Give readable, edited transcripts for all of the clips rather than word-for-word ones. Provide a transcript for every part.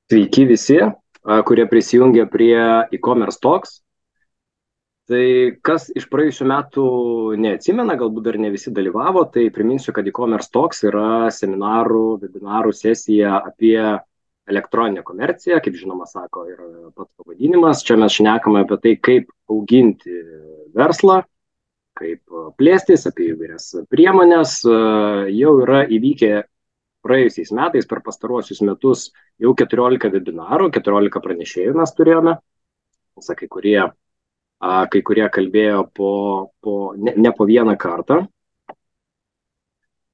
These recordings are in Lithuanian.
Sveiki visi, kurie prisijungia prie e-commerce talks. Tai kas iš praėjusių metų neatsimena, galbūt dar ne visi dalyvavo, tai priminsiu, kad e-commerce talks yra seminarų, webinarų sesija apie elektroninę komerciją, kaip žinoma sako ir pats pavadinimas. Čia mes šnekame apie tai, kaip auginti verslą, kaip plėstis, apie įvairias priemonės. Jau yra įvykę praėjusiais metais, per pastaruosius metus, jau 14 webinarų, 14 pranešėjų mes turėjome. Kai kurie kalbėjo ne po vieną kartą.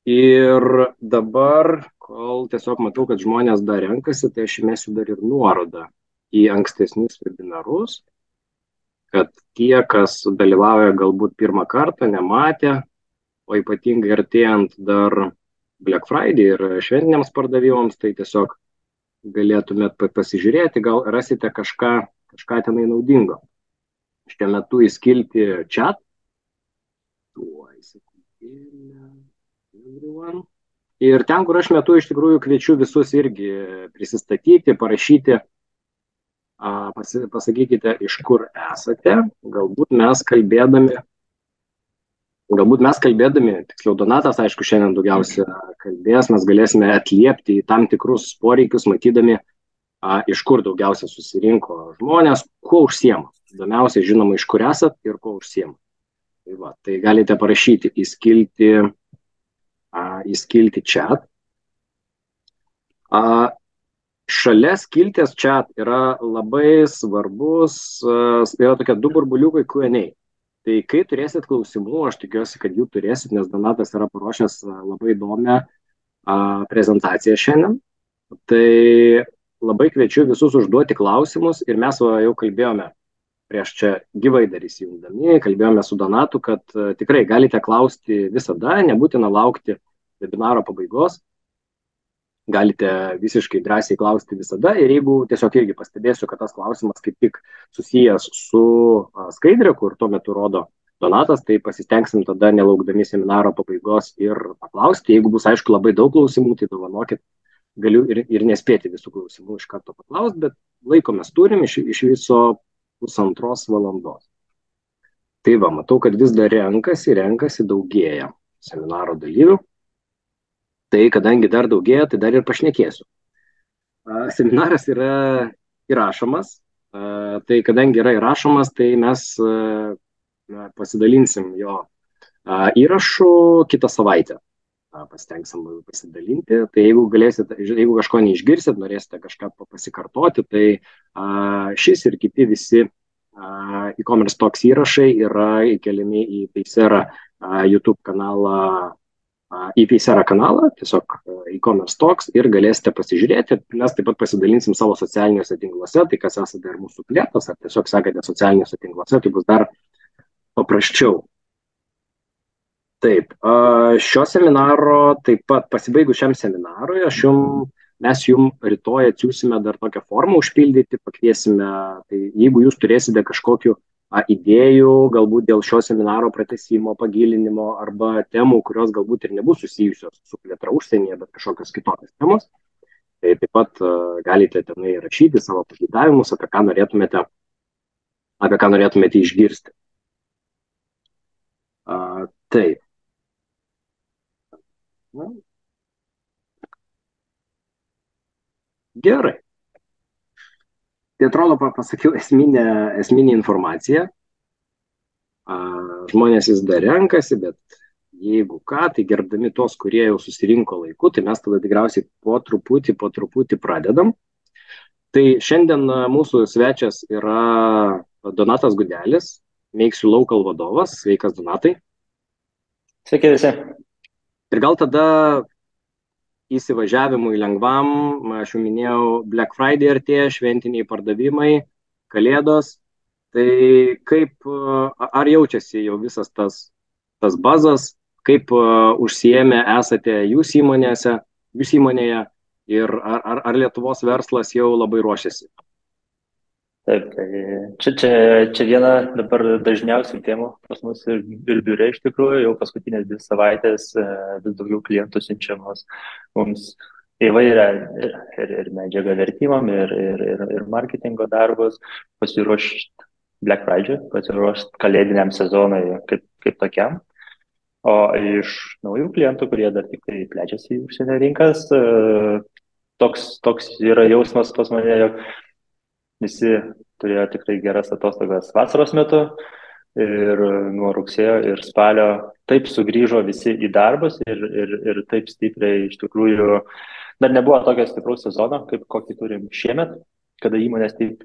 Ir dabar, kol tiesiog matau, kad žmonės dar renkasi, tai aš įmesiu dar ir nuorodą į ankstesnius webinarus, kad tie, kas dalyvauja galbūt pirmą kartą, nematė, o ypatingai artėjant dar Black Friday ir šventiniams pardavimams, tai tiesiog galėtumėt pasižiūrėti, gal rasite kažką tenai naudingo. Šiuo metu įskilti chat. Ir ten, kur aš metu, iš tikrųjų kviečiu visus irgi prisistatyti, parašyti, pasakykite, iš kur esate. Galbūt mes kalbėdami, tiksliau Donatas, aišku, šiandien daugiausia kalbės, mes galėsime atliepti į tam tikrus poreikius, matydami, iš kur daugiausia susirinko žmonės, kuo užsiema. Įdomiausia, žinoma, iš kur esat ir kuo užsiema. Tai galite parašyti, įskilti chat. Šalia skilties chat yra labai svarbus, yra tokie du burbuliukai Q&A. Tai kai turėsit klausimų, aš tikiuosi, kad jų turėsit, nes Donatas yra paruošęs labai įdomią prezentaciją šiandien. Tai labai kviečiu visus užduoti klausimus ir mes jau kalbėjome prieš čia gyvai dar įsijungdami, kalbėjome su Donatu, kad tikrai galite klausti visada, nebūtina laukti webinaro pabaigos, galite visiškai drąsiai klausti visada ir jeigu tiesiog irgi pastebėsiu, kad tas klausimas kaip tik susijęs su skaidrė, kur tuo metu rodo Donatas, tai pasistengsim tada nelaukdami seminaro pabaigos ir paklausti. Jeigu bus aišku labai daug klausimų, tai dovanokit, galiu ir nespėti visų klausimų iš karto paklausti, bet laiko mes turim iš viso 1,5 valandos. Tai matau, kad vis dar renkasi, daugėja seminaro dalyvių. Tai kadangi dar daugėja, tai dar ir pašnekėsiu. Seminaras yra įrašomas, tai kadangi yra įrašomas, tai mes pasidalinsim jo įrašu kitą savaitę. Pasitengsim pasidalinti, tai jeigu kažko neišgirsit, norėsite kažką pasikartoti, tai šis ir kiti visi e-commerce talks įrašai yra įkeliami į Paysera YouTube kanalą, tiesiog e-commerce talks ir galėsite pasižiūrėti. Mes taip pat pasidalinsim savo socialiniuose tinkluose, tai kas esate ir mūsų klientas, ar tiesiog sekate socialiniuose tinkluose, tai bus dar paprasčiau. Taip, šio seminaro, taip pat pasibaigus šiam seminarui, mes jums rytoj atsiūsime dar tokią formą užpildyti, pakviesime, tai jeigu jūs turėsite kažkokių idėjų, galbūt dėl šio seminaro pratęsimo, pagilinimo arba temų, kurios galbūt ir nebus susijusios su plėtra užsienyje, bet kažkokios kitokios temos, tai taip pat galite tenai rašyti savo pageidavimus, apie ką norėtumėte išgirsti. Taip. Gerai. Tai atrodo, pasakiau esminę informaciją. Žmonės vis dar renkasi, bet jeigu ką, tai gerbdami tos, kurie jau susirinko laiku, tai mes tada tikriausiai po truputį pradedam. Tai šiandien mūsų svečias yra Donatas Gudelis, Makes You Local vadovas. Sveikas, Donatai. Sveiki visi. Ir gal tada įsivažiavimui lengvam, aš jau minėjau, Black Friday artėja, šventiniai pardavimai, kalėdos. Tai ar jaučiasi jau visas tas bazas, kaip užsiėmę esate jūs įmonėje ir ar Lietuvos verslas jau labai ruošiasi? Taip, tai čia viena dabar dažniausių temų pas mus ir biure iš tikrųjų, jau paskutinės 2 savaitės vis daugiau klientų siunčiamos mums įvairią ir medžiagą vertimam, ir marketingo darbus, pasiruošti Black Friday, pasiruošti kalėdiniam sezonui kaip tokiam. O iš naujų klientų, kurie dar tik tai plečiasi į užsienio rinkas, toks yra jausmas pas mane, jog visi turėjo tikrai geras atostogas vasaros metu ir nuo rugsėjo ir spalio taip sugrįžo visi į darbus ir taip stipriai iš tikrųjų dar nebuvo tokio stipraus sezono, kaip kokį turim šiemet, kada įmonės taip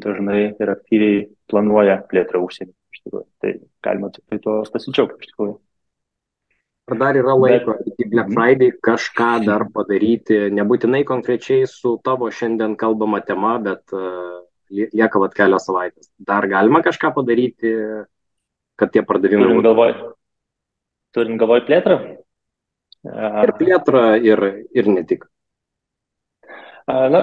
dažnai ir aktyviai planuoja plėtrą užsienį. Iš tikrųjų. Tai galima tikrai tuo pasidžiaugti iš tikrųjų. Ar dar yra laiko iki Black Friday kažką dar padaryti, nebūtinai konkrečiai su tavo šiandien kalbama tema, bet lieka vat kelios savaitės. Dar galima kažką padaryti, kad tie pardavimai Turint galvoj plėtrą? Ir plėtrą, ir ne tik. Na,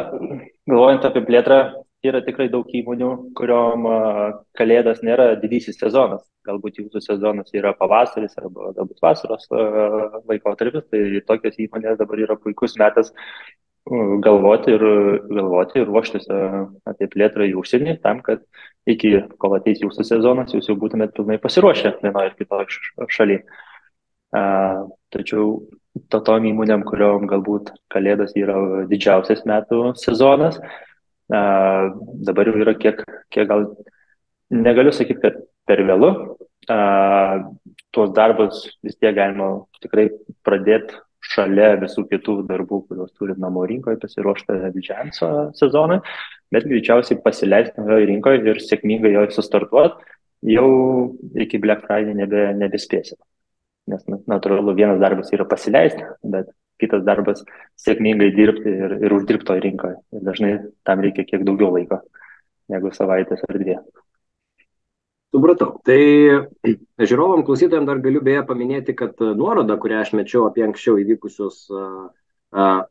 galvojant apie plėtrą, yra tikrai daug įmonių, kuriuom kalėdas nėra didysis sezonas. Galbūt jūsų sezonas yra pavasaris arba galbūt vasaros laikotarpis, tai tokios įmonės dabar yra puikus metas galvoti ir ruoštis apie plėtrą į užsienį, tam, kad iki kol ateis jūsų sezonas, jūs jau būtumėt pilnai pasiruošę vienoje ir kitoje šalyje. Tačiau tom įmonėm, kuriuom galbūt kalėdos yra didžiausias metų sezonas, dabar jau yra kiek gal, negaliu sakyti, kad per vėlu, tuos darbus vis tiek galima tikrai pradėti šalia visų kitų darbų, kuriuos turi namų rinkoje, pasiruošti didžiajam sezonui, bet greičiausiai pasileisti naujoje rinkoje ir sėkmingai joje sustartuoti, jau iki Black Friday nebespėsime. Nes natūralu, vienas darbas yra pasileisti, bet kitas darbas sėkmingai dirbti ir uždirbti toje rinkoje. Ir dažnai tam reikia kiek daugiau laiko negu savaitės ar 2. Supratau. Tai žiūrovam klausytojams dar galiu beje paminėti, kad nuoroda, kurią aš mečiau apie anksčiau įvykusius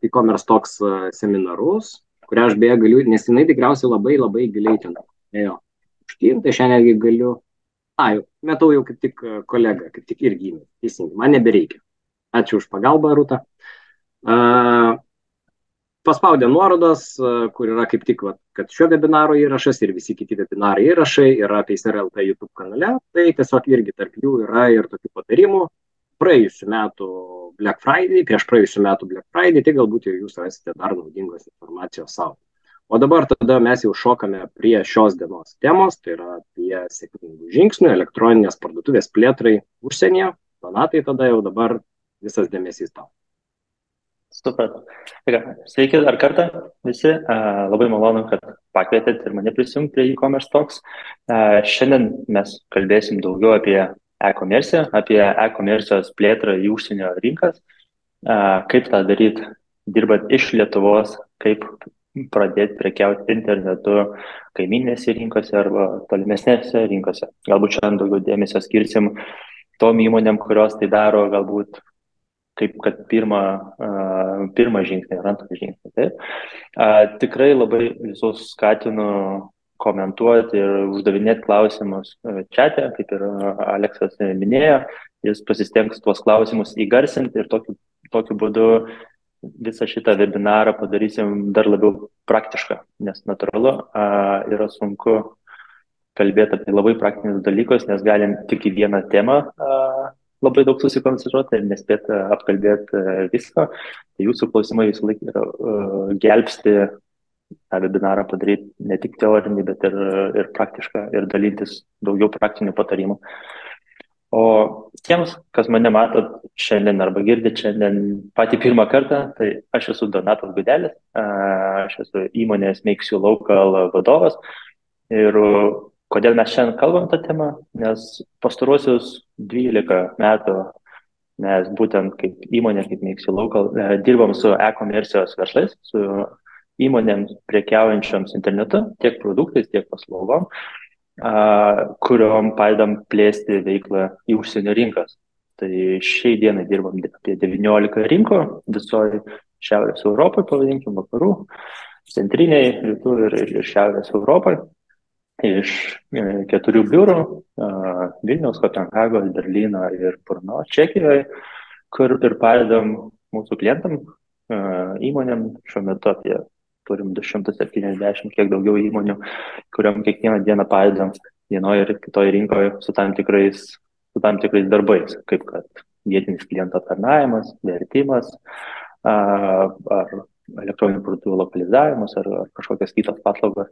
e-commerce talks seminarus, kurią aš beje galiu, nes jinai tikriausiai labai giliai ten ėjo užtin, tai šiandien galiu. Metau jau kaip tik kolega, kaip tik irgi įmė. Teisingai, man nebereikia. Ačiū už pagalbą, Rūta. Paspaudė nuorodas, kur yra kaip tik, kad šio webinaro įrašas ir visi kiti webinarai įrašai yra Pacer LT YouTube kanale. Tai tiesiog irgi tarp jų yra ir tokių patarimų. Praėjusiu metu Black Friday, prieš praėjusiu metu Black Friday, tai galbūt jau jūs rasite dar naudingos informacijos savo. O dabar tada mes jau šokame prie šios dienos temos, tai yra apie sėkmingų žingsnių elektroninės parduotuvės plėtrai užsienyje. Donatai, tada jau dabar visas dėmesys tau. Supratau. Sveiki dar kartą visi. Labai malonu, kad pakvietėt ir mane prisijungti prie e-commerce talks. Šiandien mes kalbėsim daugiau apie e-commerce, apie e-commerce plėtrą į užsienio rinkas, kaip tą daryti dirbant iš Lietuvos, kaip pradėti prekiauti internetu kaiminėse rinkose arba tolimesnėse rinkose. Galbūt šiandien daugiau dėmesio skirsim tom įmonėm, kurios tai daro galbūt kaip kad pirmą žingsnį ar antrą žingsnį. Tai tikrai labai visus skatinu komentuoti ir uždavinėti klausimus čate, kaip ir Aleksas minėjo, jis pasistengs tuos klausimus įgarsinti ir tokiu būdu visą šitą webinarą padarysim dar labiau praktišką, nes natūralu yra sunku kalbėti apie labai praktinius dalykus, nes galim tik į vieną temą labai daug susikoncentruoti ir nespėti apkalbėti visko. Tai jūsų klausimai visą laiką yra gelbsti tą webinarą padaryti ne tik teorinį, bet ir praktišką ir dalintis daugiau praktinių patarimų. O tiems, kas mane matot šiandien arba girdit šiandien patį pirmą kartą, tai aš esu Donatas Gudelis, aš esu įmonės Makes You Local vadovas. Ir kodėl mes šiandien kalbam tą temą? Nes pastaruosius 12 metų mes būtent kaip įmonė, kaip Makes You Local, dirbam su e-commerce verslais, su įmonėms prekiaujančioms internetu, tiek produktais, tiek paslaugom, kuriuom padedam plėsti veiklą į užsienio rinkas. Tai šiai dienai dirbam apie 19 rinkų visoje Šiaurės Europoje, pavadinkim, vakarų, centriniai, rytų ir Šiaurės Europoje. Iš 4 biurų Vilniaus, Kopenhagos, Berlyno ir Brno, Čekijoje, kur ir padedam mūsų klientam įmonėm, šiuo metu turim 270, kiek daugiau įmonių, kuriam kiekvieną dieną padedam vienoje ir kitoje rinkoje su tam tikrais darbais, kaip kad vietinis kliento aptarnavimas, vertimas, ar elektroninių parduotuvių lokalizavimas, ar kažkokios kitos paslaugos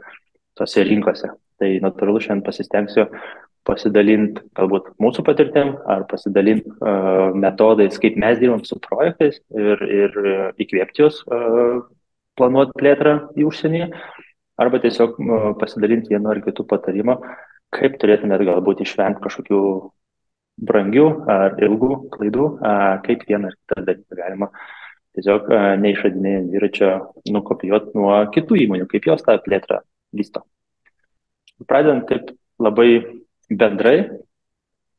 tose rinkose. Tai natūralu šiandien pasistengsiu pasidalinti galbūt mūsų patirtim ar pasidalinti metodais, kaip mes dirbam su projektais ir įkvėpti juos planuoti plėtrą į užsienį, arba tiesiog pasidalinti vienu ar kitu patarimu, kaip turėtumėt galbūt išvengti kažkokių brangių ar ilgų klaidų, kaip vieną ar kitą dalyką galima tiesiog neišradinėjant dviračio nukopijuoti nuo kitų įmonių, kaip jos tą plėtrą vysto. Pradedant taip labai bendrai,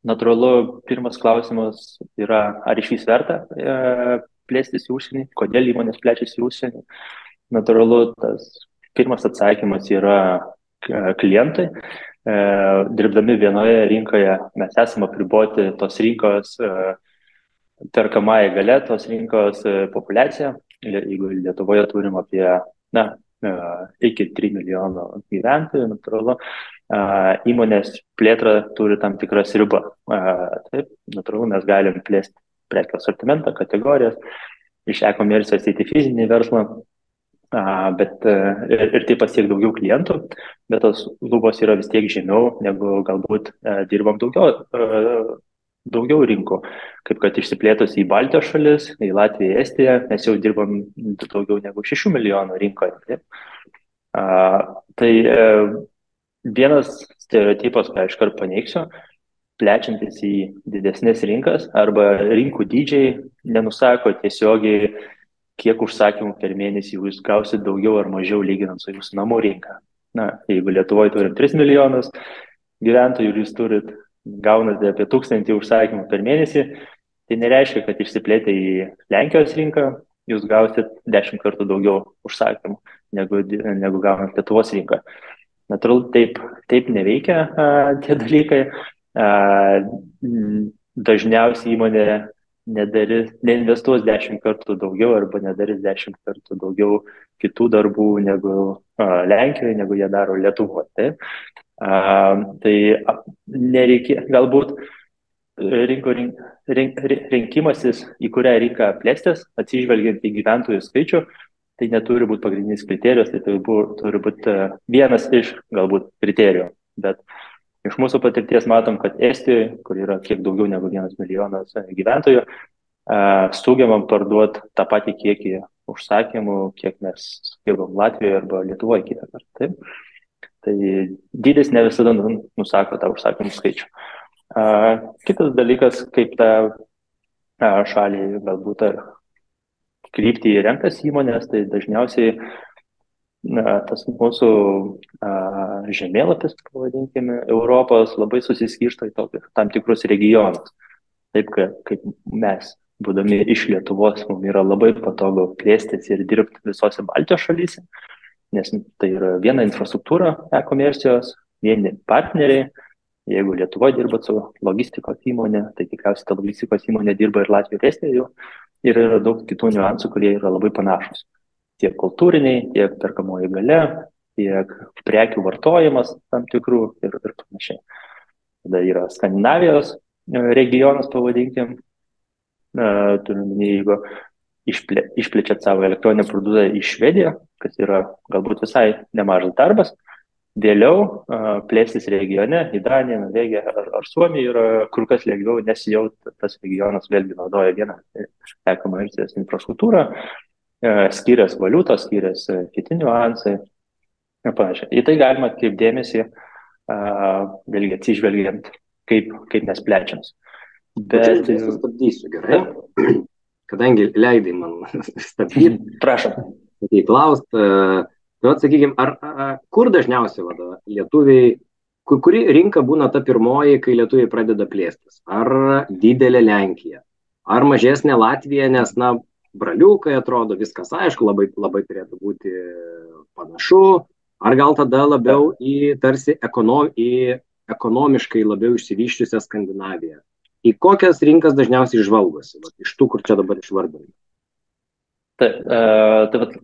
natūralu, pirmas klausimas yra, ar iš vis verta plėstis į užsienį, kodėl įmonės plečiasi į užsienį. Natūralu, tas pirmas atsakymas yra klientai. Dirbdami vienoje rinkoje mes esame apriboti tos rinkos perkamąją galę, tos rinkos populiaciją. Jeigu Lietuvoje turim apie iki 3 milijonų gyventojų, natūralu, įmonės plėtra turi tam tikras ribas. Taip, natūralu, mes galim plėsti prekių asortimentą, kategorijas, iš e-komercijos į fizinį verslą, bet ir taip pasiek daugiau klientų, bet tos lubos yra vis tiek žemiau, negu galbūt dirbam daugiau rinkų, kaip kad išsiplėtus į Baltijos šalis, į Latviją, Estiją, mes jau dirbam daugiau negu 6 milijonų rinkoje. Taip. Tai vienas stereotipas, ką aš kart paneigsiu, plečiantis į didesnės rinkas arba rinkų dydžiai nenusako tiesiogiai, kiek užsakymų per mėnesį jūs gausit daugiau ar mažiau lyginant su jūsų namų rinka. Jeigu Lietuvoje turim 3 milijonus gyventojų ir jūs gaunate apie 1000 užsakymų per mėnesį, tai nereiškia, kad išsiplėtę į Lenkijos rinką jūs gausit 10 kartų daugiau užsakymų, negu gaunat Lietuvos rinką. Natūralu, taip neveikia tie dalykai. Dažniausiai įmonė neinvestuos 10 kartų daugiau arba nedarys 10 kartų daugiau kitų darbų negu Lenkijoje, negu jie daro Lietuvoje. Taip? Tai nereikia, galbūt rinkimasis, į kurią rinką plėstis, atsižvelgiant į gyventojų skaičių, tai neturi būti pagrindinis kriterijus, tai turi būti vienas iš galbūt kriterijų. Bet iš mūsų patirties matom, kad Estijoje, kur yra kiek daugiau negu 1 milijonas gyventojų, sugebam parduoti tą patį kiekį užsakymų, kiek mes sugebam Latvijoje arba Lietuvoje kitą kartą. Taip? Tai dydis ne visada nusako tą užsakymų skaičių. Kitas dalykas, kaip tą šalį galbūt kryptį renktas įmonės, tai dažniausiai tas mūsų žemėlapis, pavadinkime, Europos labai susiskirsto į tam tikrus regionus. Taip, kaip mes, būdami iš Lietuvos, mums yra labai patogu plėstis ir dirbti visose Baltijos šalyse, nes tai yra viena infrastruktūra e-komercijos, vieni partneriai. Jeigu Lietuvoje dirbat su logistikos įmonė, tai tikriausiai ta logistikos įmonė dirba ir Latvijoje, ir Estijoje, ir yra daug kitų niuansų, kurie yra labai panašus. Tiek kultūriniai, tiek perkamoji galia, tiek prekių vartojimas tam tikrų ir panašiai. Tada yra Skandinavijos regionas, pavadinkim, jeigu išplečiat savo elektroninę parduotuvę į Švediją, kas yra galbūt visai nemažas darbas, vėliau plėstis regione, į Daniją, Norvegiją ar Suomiją yra kur kas lengviau, nes jau tas regionas vėlgi naudoja vieną e-komercijos infrastruktūrą, skiriasi valiutos, skiriasi kiti niuansai ir panašiai. Į tai galima atkreipti dėmesį, vėlgi atsižvelgiant, kaip mes plečiamės. Bet aš sustabdysiu, gerai? Kadangi leidai man stabdyti. Prašom. Klausti, sakykime, kur dažniausiai lietuviai, kuri rinka būna ta pirmoji, kai lietuviai pradeda plėstis? Ar didelė Lenkija? Ar mažesnė Latvija, nes, braliukai atrodo, viskas aišku, labai turėtų būti panašu, ar gal tada labiau į tarsi ekonomiškai labiau išsivyščiusią Skandinaviją? Į kokias rinkas dažniausiai žvalgosi, iš tų, kur čia dabar išvardinai? Taip, tai vat,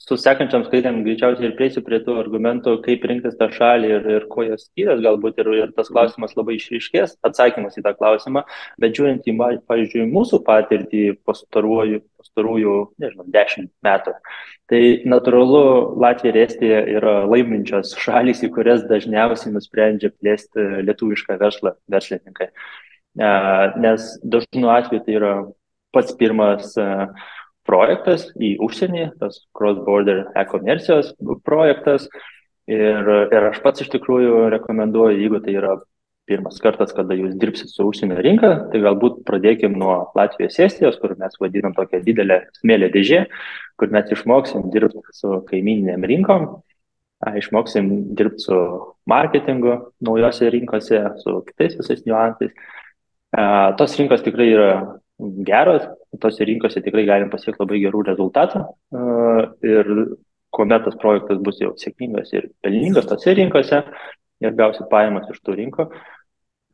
su sekančiam skaitėm greičiausiai ir prieisiu prie tų argumentų, kaip rinktis tą šalį ir kuo jos skiriasi, galbūt ir tas klausimas labai išryškės, atsakymas į tą klausimą, bet žiūrint į, pavyzdžiui, mūsų patirtį pastarųjų, nežinau, 10 metų, tai natūralu Latvija ir Estija yra laiminčios šalys, į kurias dažniausiai nusprendžia plėsti lietuvišką verslą verslininkai. Nes dažnu atveju tai yra pats pirmas projektas į užsienį, tas cross-border e-komercijos projektas. Ir aš pats iš tikrųjų rekomenduoju, jeigu tai yra pirmas kartas, kada jūs dirbsit su užsienio rinka, tai galbūt pradėkim nuo Latvijos, Estijos, kur mes vadinam tokią didelę smėlio dėžę, kur mes išmoksim dirbti su kaimininėm rinkom, išmoksim dirbti su marketingu naujose rinkose, su kitais visais niuansais. Tos rinkos tikrai yra geros, tose rinkose tikrai galim pasiekti labai gerų rezultatų ir kuomet tas projektas bus jau sėkmingas ir pelningas tose rinkose ir gausit pajamas iš tų rinkų,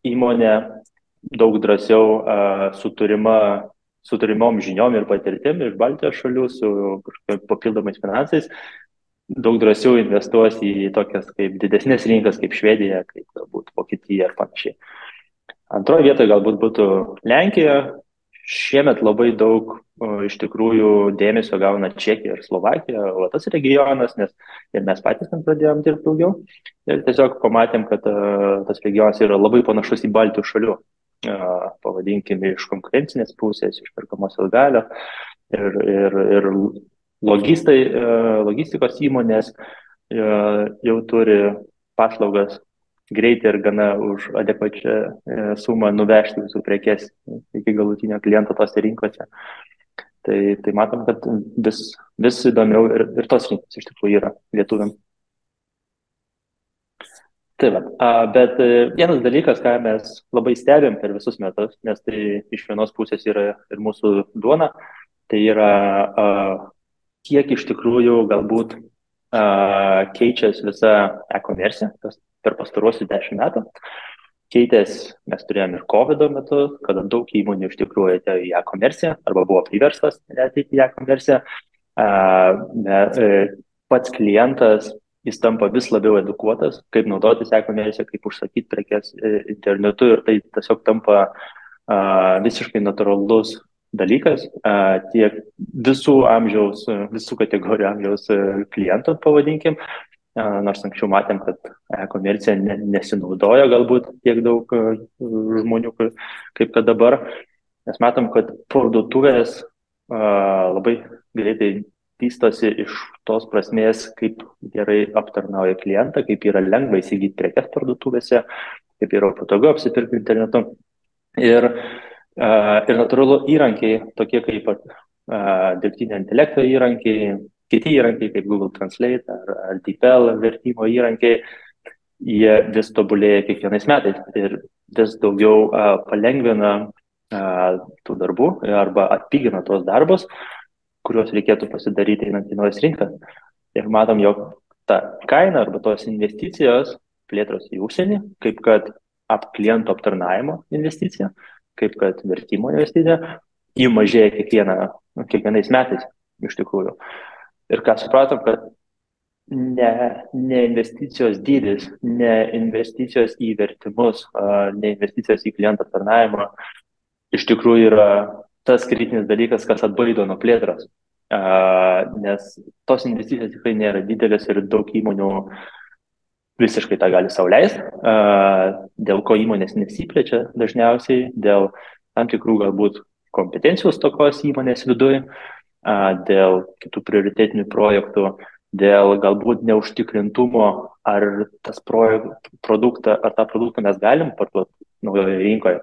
įmonė daug drąsiau su turimom žiniom ir patirtim iš Baltijos šalių, su papildomais finansais, daug drąsiau investuos į tokias kaip didesnės rinkas, kaip Švedija, kaip galbūt Vokietija ir panašiai. Antroje vietoje galbūt būtų Lenkija. Šiemet labai daug iš tikrųjų dėmesio gauna Čekija ir Slovakija, o tas regionas, nes ir mes patys ten pradėjom dirbti daugiau. Ir tiesiog pamatėm, kad tas regionas yra labai panašus į Baltijos šalių, pavadinkime, iš konkurencinės pusės, iš perkamosios galios ir logistikos įmonės jau turi paslaugas greitai ir gana už adekvačią sumą nuvežti visų prekes iki galutinio kliento tose rinkose. Tai matom, kad vis įdomiau ir tos rinkos iš tikrųjų yra lietuviam. Tai va, bet vienas dalykas, ką mes labai stebim per visus metus, nes tai iš vienos pusės yra ir mūsų duona, tai yra kiek iš tikrųjų galbūt keičiasi visa e-komercija, per pastaruosius 10 metų. Keitės, mes turėjome ir COVID metu, kada daug įmonių iš tikrųjų atėjo į e-komerciją arba buvo priverstas ateiti į e-komerciją. Pats klientas, jis tampa vis labiau edukuotas, kaip naudotis e-komerciją, kaip užsakyti prekes internetu ir tai tiesiog tampa visiškai natūralus dalykas tiek visų kategorijų amžiaus klientų, pavadinkim. Nors anksčiau matėm, kad e-komercija nesinaudoja galbūt tiek daug žmonių, kaip kad dabar. Mes matom, kad parduotuvės labai greitai vystosi iš tos prasmės, kaip gerai aptarnauja klientą, kaip yra lengva įsigyti prekes parduotuvėse, kaip yra patogu apsipirkti internetu. Ir natūralu įrankiai, tokie kaip dirbtinio intelekto įrankiai, kiti įrankiai kaip Google Translate ar DeepL vertimo įrankiai, jie vis tobulėja kiekvienais metais ir vis daugiau palengvina tų darbų arba atpigina tos darbus, kuriuos reikėtų pasidaryti einant į naujas rinkas. Ir matom, jog ta kaina arba tos investicijos plėtros į užsienį, kaip kad klientų aptarnavimo investicija, kaip kad vertimo investicija, jį mažėja kiekvienais metais iš tikrųjų. Ir ką supratom, kad ne investicijos dydis, ne investicijos į vertimus, ne investicijos į klientą aptarnavimą iš tikrųjų yra tas kritinis dalykas, kas atbaido nuo plėtros. Nes tos investicijos tikrai nėra didelės ir daug įmonių visiškai tą gali sau leisti, dėl ko įmonės nesiplečia dažniausiai, dėl tam tikrų galbūt kompetencijos stokos įmonės viduje, dėl kitų prioritetinių projektų, dėl galbūt neužtikrintumo, ar tą produktą mes galim parduoti naujoje rinkoje.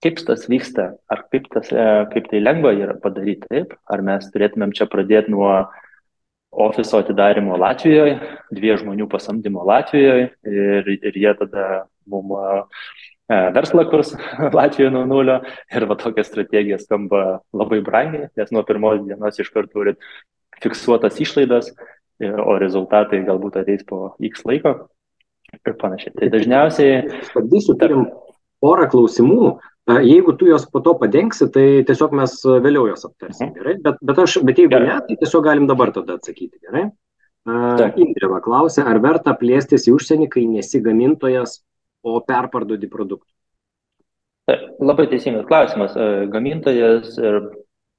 Kaip tas vyksta, ar kaip tai lengva yra padaryti taip, ar mes turėtumėm čia pradėti nuo ofiso atidarimo Latvijoje, 2 žmonių pasamdymo Latvijoje ir jie tada mums verslą kurs Latvijoje nuo nulio ir va tokia strategija skamba labai brangiai, nes nuo pirmos dienos iš karto turit fiksuotas išlaidas, o rezultatai galbūt ateis po X laiko ir panašiai. Tai dažniausiai... Turim porą klausimų. Jeigu tu jos po to padengsi, tai tiesiog mes vėliau jos aptarsim, Mhm. gerai? Bet jeigu ne, Gerai. tai tiesiog galim dabar tada atsakyti, gerai? Taip. Indreva klausia, ar verta plėstis į užsienį, kai nesi gamintojas, o perparduodi produktų? Taip. Labai teisingas klausimas. Gamintojas ir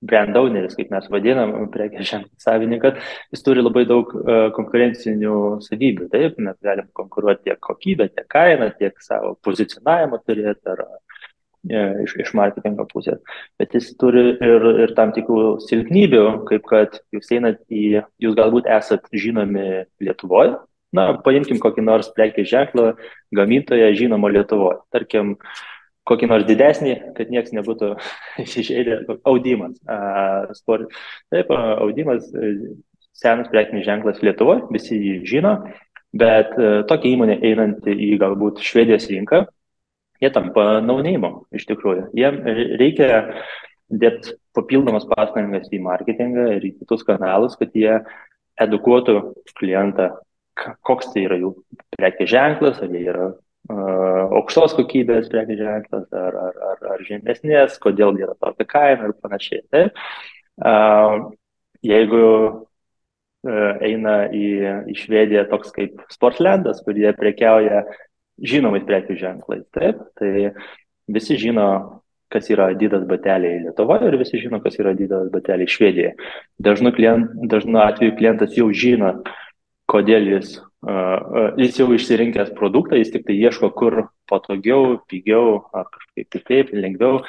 brand owneris, kaip mes vadinam, prekės ženklų savininkas, jis turi labai daug konkurencinių savybių. Taip, mes galim konkuruoti tiek kokybę, tiek kainą, tiek savo pozicionavimą turėti ar iš marketingo pusės. Bet jis turi ir tam tikrų silpnybių, kaip kad jūs galbūt esat žinomi Lietuvoje. Na, paimkim kokį nors prekės ženklą gamintoją žinomą Lietuvoje. Tarkim, kokį nors didesnį, kad nieks nebūtų išėdę, audimas. Taip, audimas, senas prekinis ženklas Lietuvoje, visi jį žino, bet tokia įmonė einanti į galbūt Švedijos rinką, jie tampa no-name iš tikrųjų. Jiem reikia dėti papildomas pastangas į marketingą ir į kitus kanalus, kad jie edukuotų klientą, koks tai yra jų prekės ženklas, ar jie yra aukštos kokybės prekės ženklas, ar žemesnės, kodėl yra tokia kaina ir panašiai. Taip. Jeigu eina į Švediją toks kaip Sportlandas, kur jie prekiauja žinomais prekių ženklais, taip, tai visi žino, kas yra Adidas bateliai Lietuvoje ir visi žino, kas yra Adidas bateliai Švedijoje. Dažnu atveju klientas jau žino, kodėl jis jau išsirinkęs produktą, jis tik tai ieško, kur patogiau, pigiau ar kažkaip kitaip, lengviau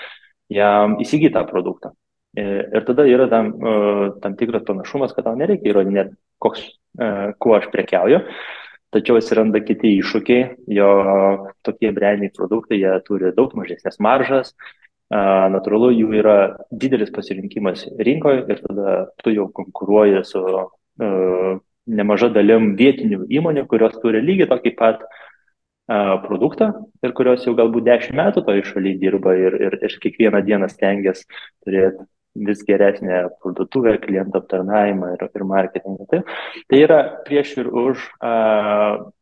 jam įsigyti tą produktą. Ir tada yra tam tikras panašumas, kad tau nereikia įrodinėti, kuo aš prekiauju, tačiau atsiranda kiti iššūkiai, jo tokie brandiniai produktai, jie turi daug mažesnės maržas, natūralu, jų yra didelis pasirinkimas rinkoje ir tada tu jau konkuruoji su nemaža dalim vietinių įmonių, kurios turi lygiai tokį pat produktą ir kurios jau galbūt 10 metų toje šalyje dirba ir kiekvieną dieną stengiasi turėti vis geresnę parduotuvę, klientų aptarnavimą ir marketingą. Tai yra prieš ir už,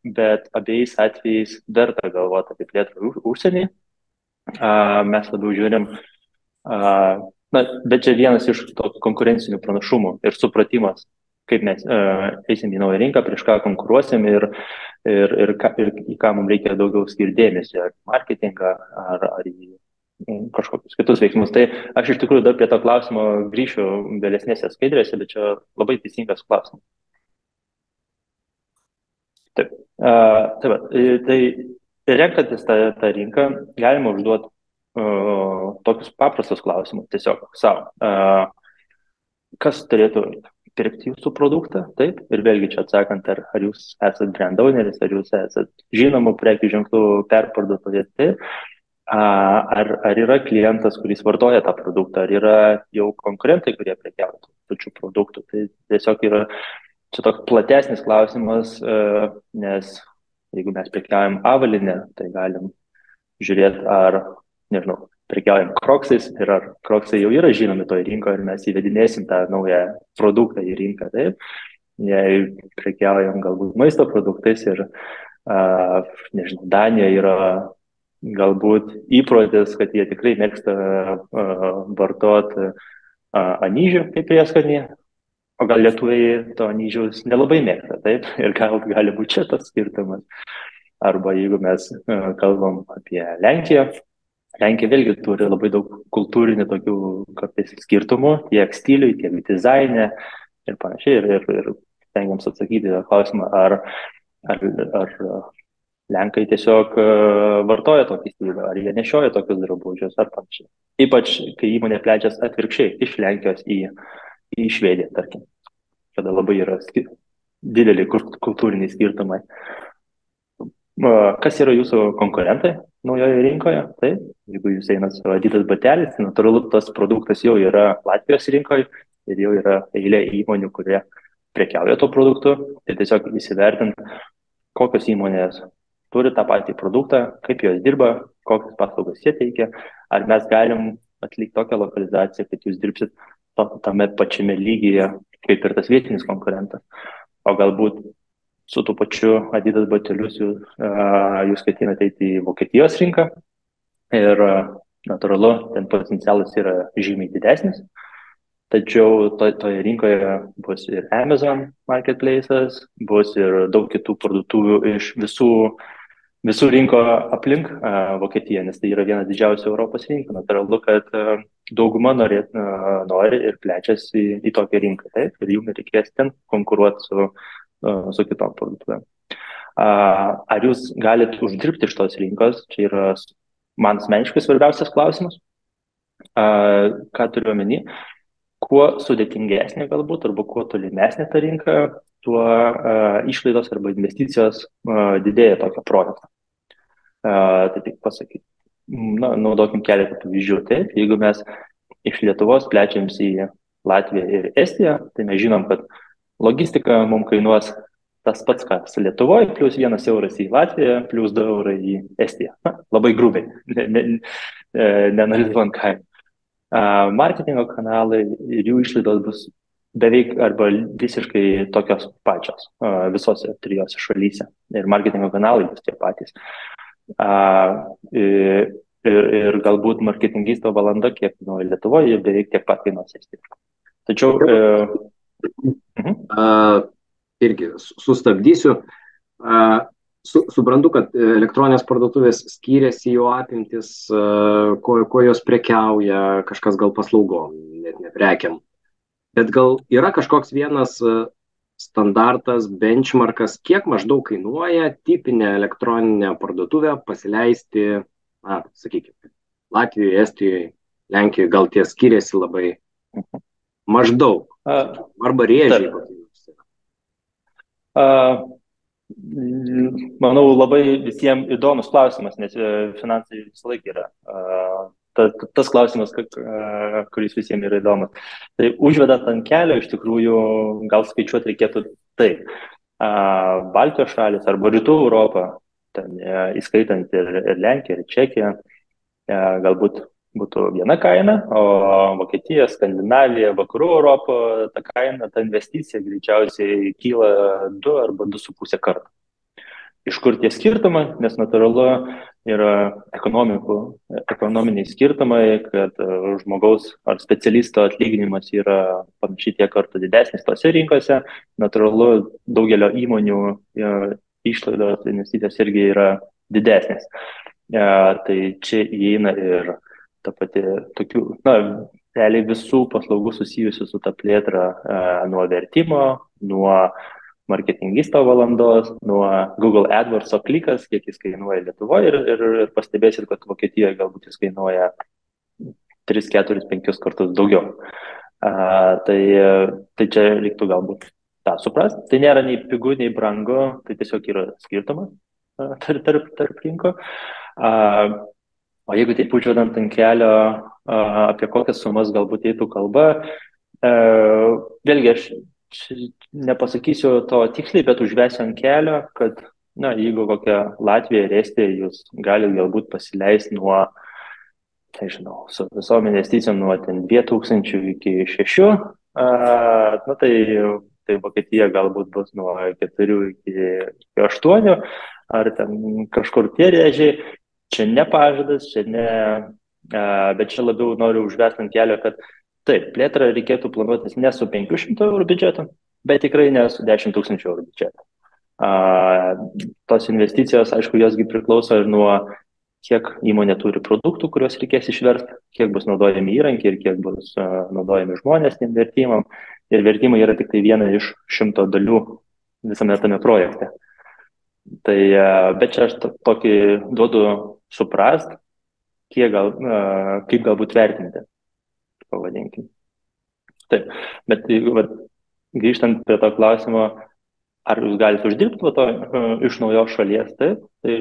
bet abiejais atvejais verta galvoti apie plėtrą užsienį. Mes labiau žiūrim, bet čia vienas iš konkurencinių pranašumų ir supratimas, kaip mes eisim į naują rinką, prieš ką konkuruosim ir į ką mums reikia daugiau skirti dėmesio, ar marketingą, ar į kažkokius kitus veiksmus. Tai aš iš tikrųjų dar prie to klausimo grįšiu vėlesnėse skaidrėse, bet čia labai teisingas klausimas. Taip. Tai renkantis tą rinką galima užduoti tokius paprastus klausimus tiesiog savo. Kas turėtų pirkti jūsų produktą, taip, ir vėlgi čia atsakant, ar jūs esate brand owneris, ar jūs esate žinomų prekių ženklų perparduotojas, taip, ar yra klientas, kuris vartoja tą produktą, ar yra jau konkurentai, kurie prekiauja tų pačių produktų. Tai tiesiog yra čia toks platesnis klausimas, nes jeigu mes prekiaujam avalinę, tai galim žiūrėti, ar, nežinau, prekiaujam kroksais ir ar kroksai jau yra žinomi toje rinkoje ir mes įvedinėsim tą naują produktą į rinką. Taip. Jei prekiaujam galbūt maisto produktais ir, nežinau, Danija yra galbūt įprotis, kad jie tikrai mėgsta vartoti anyžių kaip prieskonį, o gal lietuviai to anyžiaus nelabai mėgsta, taip, ir gali būti čia tas skirtumas. Arba jeigu mes kalbam apie Lenkiją, Lenkija vėlgi turi labai daug kultūrinių tokių kartais skirtumų, tiek stiliui, tiek dizaine ir panašiai. Ir stengiams atsakyti tą klausimą, ar Lenkai tiesiog vartoja tokį stilių, ar jie nešioja tokius drabužius ar panašiai. Ypač, kai įmonė plečiasi atvirkščiai iš Lenkijos į Švediją, tarkim. Kada labai yra dideli kultūriniai skirtumai. Kas yra jūsų konkurentai naujoje rinkoje? Taip, jeigu jūs einat su Adidas batelis, tai natūralu, tas produktas jau yra Latvijos rinkoje ir jau yra eilė įmonių, kurie prekiauja tuo produktu. Tai tiesiog įsivertint, kokios įmonės turi tą patį produktą, kaip jos dirba, kokias paslaugas jie teikia, ar mes galim atlikti tokią lokalizaciją, kad jūs dirbsit tame pačiame lygyje, kaip ir tas vietinis konkurentas. O galbūt su tuo pačiu Adidas batelius jūs ketinate eiti į Vokietijos rinką ir natūralu, ten potencialas yra žymiai didesnis, tačiau toje rinkoje bus ir Amazon marketplace'as, bus ir daug kitų parduotuvių iš visų rinko aplink Vokietiją, nes tai yra viena didžiausių Europos rinkų. Natūralu, kad dauguma nori ir plečiasi į tokią rinką, taip, ir jų nereikės ten konkuruoti su kitom parduotuvėm. Ar jūs galite uždirbti iš tos rinkos? Čia yra man asmeniškai svarbiausias klausimas. Ką turiu omeny? Kuo sudėtingesnė galbūt, arba kuo tolimesnė ta rinka, tuo išlaidos arba investicijos didėja tokio projekto. Tai tik pasakyti. Naudokim keletą pavyzdžių. Taip, jeigu mes iš Lietuvos plečiams į Latviją ir Estiją, tai mes žinom, kad logistika mums kainuos tas pats, kas Lietuvoje, plus 1 euras į Latviją, plus 2 eurai į Estiją. Labai grubiai, neanalizuojant kainą. Marketingo kanalai ir jų išlaidos bus beveik arba visiškai tokios pačios visose 3 šalyse. Ir marketingo kanalai bus tie patys. Ir galbūt marketingisto valanda, kiek kainuoja Lietuvoje, beveik tiek pat kainuos Estijoje. Tačiau irgi sustabdysiu. Suprantu, kad elektroninės parduotuvės skiriasi jų apimtis, ko jos prekiauja, kažkas gal paslaugom, net ne prekiam. Bet gal yra kažkoks vienas standartas, benchmarkas, kiek maždaug kainuoja tipinę elektroninę parduotuvę pasileisti, sakykime, Latvijoje, Estijoje, Lenkijoje, gal tie skiriasi labai maždaug, arba rėžiai. Manau, labai visiems įdomus klausimas, nes finansai visą laiką yra tas klausimas, kuris visiems yra įdomus. Tai užvedant ant kelio, iš tikrųjų, gal skaičiuoti reikėtų taip. Baltijos šalis arba Rytų Europą, ten, įskaitant ir Lenkiją, ir Čekiją, galbūt būtų viena kaina, o Vokietija, Skandinavija, Vakarų Europą, ta kaina, ta investicija greičiausiai kyla 2 arba 2,5 kartų. Iš kur tie skirtumai, nes natūralu yra ekonominiai skirtumai, kad žmogaus ar specialisto atlyginimas yra panašiai tiek kartų didesnis tose rinkose. Natūralu, daugelio įmonių išlaidos investicijos irgi yra didesnės. Tai čia įeina ir ta pati tokių, realiai visų paslaugų susijusių su ta plėtra, nuo vertimo, nuo marketingisto valandos, nuo Google AdWords klikas, kiek jis kainuoja Lietuvoje ir pastebėsit, kad Vokietijoje galbūt jis kainuoja 3, 4, 5 kartus daugiau. Tai čia reiktų galbūt tą suprasti. Tai nėra nei pigu, nei brangu, tai tiesiog yra skirtumas tarp rinkų. O jeigu taip užvedant ant kelio, apie kokias sumas galbūt eitų kalba, vėlgi aš nepasakysiu to tiksliai, bet užvesiu ant kelio, kad jeigu kokią Latviją ir Estiją jūs galite galbūt pasileisti nuo, su visom investicijom nuo 2000 iki 6, tai Vokietija galbūt bus nuo 4 iki 8, ar ten kažkur tie rėžiai. Čia ne pažadas, bet čia labiau noriu užvesti ant kelio, kad taip, plėtrą reikėtų planuotis ne su 500 eurų biudžetu, bet tikrai ne su 10 000 eurų biudžetu. Tos investicijos, aišku, josgi priklauso ir nuo kiek įmonė turi produktų, kuriuos reikės išversti, kiek bus naudojami įrankiai ir kiek bus naudojami žmonės tiem vertimam. Ir vertimai yra tik tai viena iš 100 dalių visame tame projekte. Tai, bet čia aš tokį duodu suprast, kaip galbūt vertinti, pavadinkim. Taip, bet grįžtant prie to klausimo, ar jūs galite uždirbti iš naujos šalies, taip, tai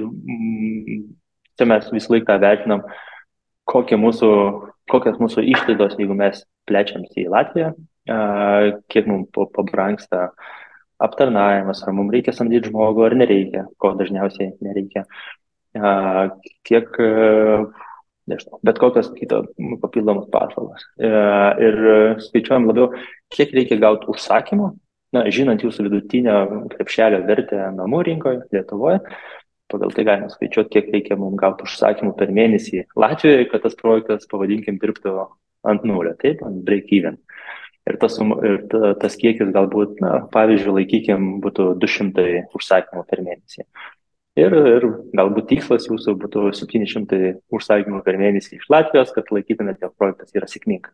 čia mes visą laiką vertinam, kokios mūsų išlaidos, jeigu mes plečiams į Latviją, kiek mums pabrangsta aptarnavimas, ar mums reikia samdyti žmogų, ar nereikia, ko dažniausiai nereikia, kiek, nežinau, bet kokios kitos papildomos paslaugos. Ir skaičiuojam labiau, kiek reikia gauti užsakymų, žinant jūsų vidutinio krepšelio vertę namų rinkoje, Lietuvoje, pagal tai galima skaičiuoti, kiek reikia mums gauti užsakymų per mėnesį Latvijoje, kad tas projektas, pavadinkim, dirbtų ant nulio, taip, ant break-even. Ir tas kiekis galbūt, pavyzdžiui, laikykim, būtų 200 užsakymų per mėnesį. Ir galbūt tikslas jūsų būtų 700 užsakymų per mėnesį iš Latvijos, kad laikytumėte, jog projektas yra sėkmingas.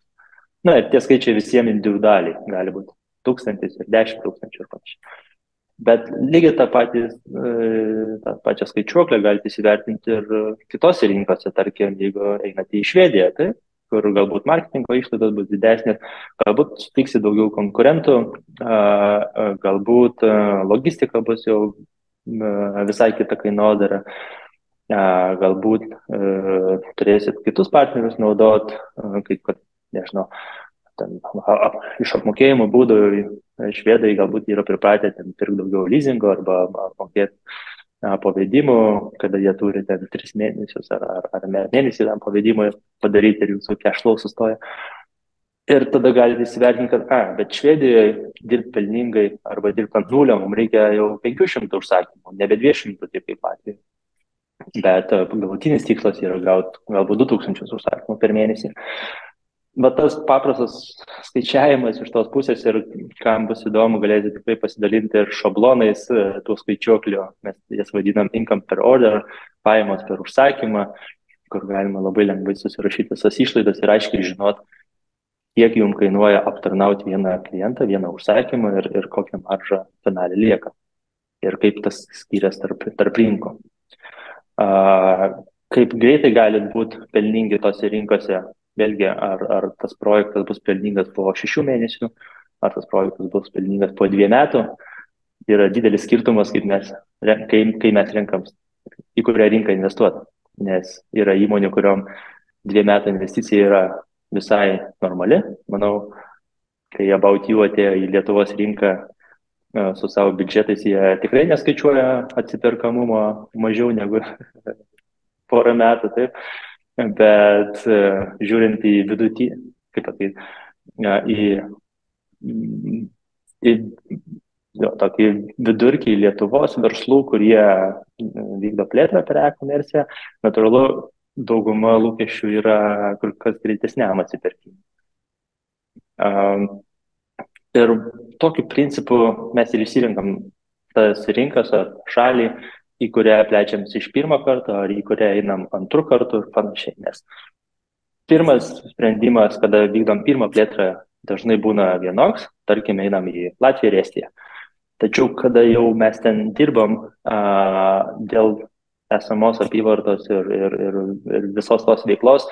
Na ir tie skaičiai visiems individualiai gali būti 1000 ir 10 000 ir panašiai. Bet lygiai tą pačią skaičiuoklę galite įsivertinti ir kitose rinkose, tarkim, jeigu einate į Švediją, tai, kur galbūt marketingo išlaidos bus didesnės, galbūt sutiksi daugiau konkurentų, galbūt logistika bus jau visai kita kainodara, galbūt turėsit kitus partnerius naudot, kaip kad, nežinau, iš apmokėjimo būdų švedai galbūt yra pripratę pirkti daugiau leasingo arba mokėti pavedimų, kada jie turi 3 mėnesius ar mėnesį tam pavedimui padaryti ir jūsų cash flow sustoja. Ir tada galite įsivertinti, kad bet Švedijoje dirbti pelningai arba dirbti ant nulio mums reikia jau 500 užsakymų, nebe 200 taip kaip atveju. Bet galutinis tikslas yra gauti galbūt 2000 užsakymų per mėnesį. Bet tas paprastas skaičiavimas iš tos pusės ir kam bus įdomu, galėsite tikrai pasidalinti ir šablonais tų skaičiuoklių. Mes jas vadinam income per order, pajamos per užsakymą, kur galima labai lengvai susirašyti visas išlaidas ir aiškiai žinot, kiek jums kainuoja aptarnauti vieną klientą, vieną užsakymą ir kokią maržą finaliai lieka. Ir kaip tas skiriasi tarp rinkų. Kaip greitai gali būti pelningi tose rinkose, vėlgi, ar tas projektas bus pelningas po 6 mėnesių, ar tas projektas bus pelningas po 2 metų, yra didelis skirtumas, kai mes renkam, į kurią rinką investuoti. Nes yra įmonių, kuriuom 2 metų investicija yra visai normali. Manau, kai About You atėjo į Lietuvos rinką su savo biudžetais, jie tikrai neskaičiuoja atsiperkamumo mažiau negu porą metų, taip. Bet žiūrint į vidutinį, kaip pasakyti, į tokį vidurkį Lietuvos verslų, kurie vykdo plėtrą per e-komerciją, natūralu, dauguma lūkesčių yra kur kas greitesniam atsiperkimui. Ir tokiu principu mes ir išsirinkam tas rinkas ar šalį, į kurią plečiamės iš pirmo karto, ar į kurią einam antrų kartų ir panašiai. Nes pirmas sprendimas, kada vykdom pirmą plėtrą, dažnai būna vienoks, tarkim, einam į Latviją ir Estiją. Tačiau, kada jau mes ten dirbam dėl esamos apyvartos ir visos tos veiklos,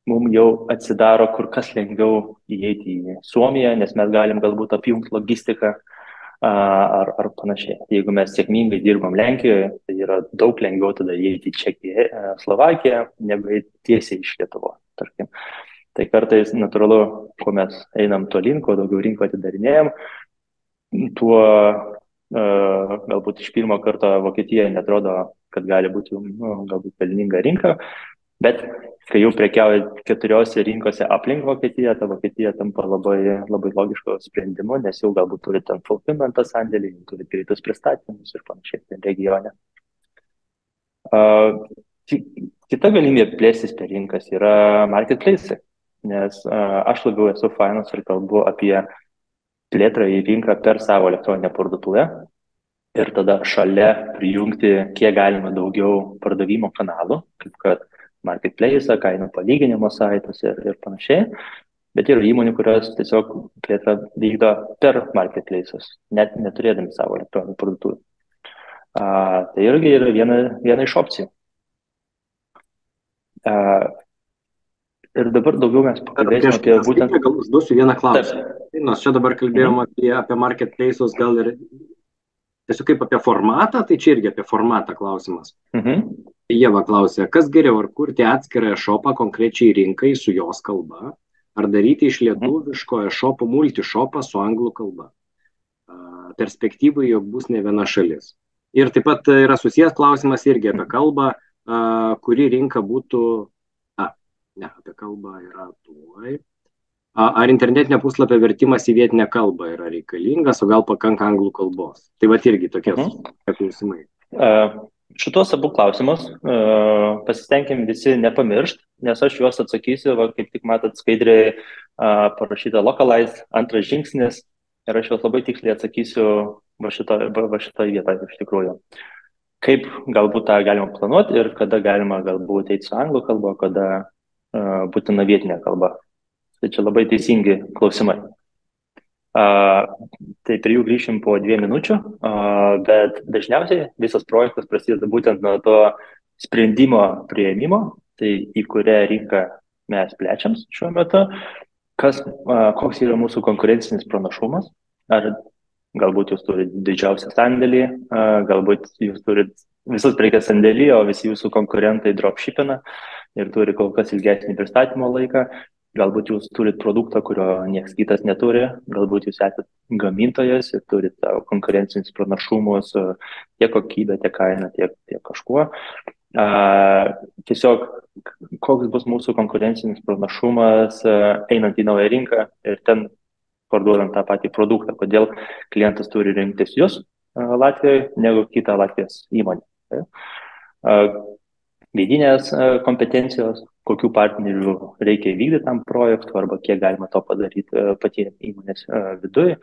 mums jau atsidaro kur kas lengviau įeiti į Suomiją, nes mes galim galbūt apjungti logistiką, ar panašiai. Jeigu mes sėkmingai dirbam Lenkijoje, tai yra daug lengviau tada įeiti į Čekiją, Slovakiją, negu įeiti tiesiai iš Lietuvos, tarkim. Tai kartais natūralu, kuo mes einam tolyn, kuo daugiau rinkų atidarinėjom, tuo galbūt iš pirmo karto Vokietija netrodo, kad gali būti galbūt pelninga rinka, bet kai jau prekiauja 4 rinkose aplink Vokietiją, ta Vokietija tampa labai, labai logiško sprendimu, nes jau galbūt turi ten fulfillmentą sandėlį, turi greitus pristatymus ir panašiai ten regione. Kita galimybė plėstis per rinkas yra marketplace, nes aš labiau esu finance ir kalbu apie plėtrą į rinką per savo elektroninę parduotuvę ir tada šalia prijungti kiek galima daugiau pardavimo kanalų, kaip kad marketplace, kainų palyginimo saitus ir panašiai. Bet yra įmonių, kurios tiesiog plėtrą vykdo per marketplaces, net neturėdami savo elektroninių parduotuvių. Tai irgi yra viena iš opcijų. Ir dabar daugiau mes pakalbėsime apie būtent... Gal užduosiu vieną klausimą. Nors čia dabar kalbėjom apie marketplaces, gal ir tiesiog kaip apie formatą, tai čia irgi apie formatą klausimas. Ieva klausė, kas geriau, ar kurti atskirą e-shopą konkrečiai rinkai su jos kalba, ar daryti iš lietuviško e-shopų multi-shopą su anglų kalba. Perspektyvai, jog bus ne viena šalis. Ir taip pat yra susijęs klausimas irgi apie kalbą, kuri rinka būtų, apie kalbą yra tuoj. Ar internetinio puslapio vertimas į vietinę kalbą yra reikalingas, o gal pakanka anglų kalbos. Tai va irgi tokie klausimai. Šitos abu klausimus pasistengim visi nepamiršt, nes aš juos atsakysiu, va, kaip tik matot skaidriai parašyta localize, antras žingsnis, ir aš juos labai tiksliai atsakysiu va šitoj vietoje iš tikrųjų. Kaip galbūt tą galima planuoti ir kada galima galbūt eiti su anglų kalba, kada būtina vietinė kalba. Tai čia labai teisingi klausimai. Tai prie jų grįšim po 2 minučių, bet dažniausiai visas projektas prasideda būtent nuo to sprendimo priėmimo, tai į kurią rinką mes plečiam šiuo metu, koks yra mūsų konkurencinis pranašumas, ar galbūt jūs turite didžiausią sandėlį, galbūt jūs turite visus prekes sandėlį, o visi jūsų konkurentai dropshipina ir turi kol kas ilgesnį pristatymo laiką. Galbūt jūs turite produktą, kurio niekas kitas neturi, galbūt jūs esate gamintojas ir turite konkurencinius pranašumus tiek kokybę, tiek kainą, tiek kažkuo. Tiesiog koks bus mūsų konkurencinis pranašumas einant į naują rinką ir ten parduodant tą patį produktą, kodėl klientas turi rinktis jūs Latvijoje negu kitą Latvijos įmonę. Vidinės kompetencijos, kokių partnerių reikia vykdyti tam projektui arba kiek galima to padaryti patiem įmonės viduje.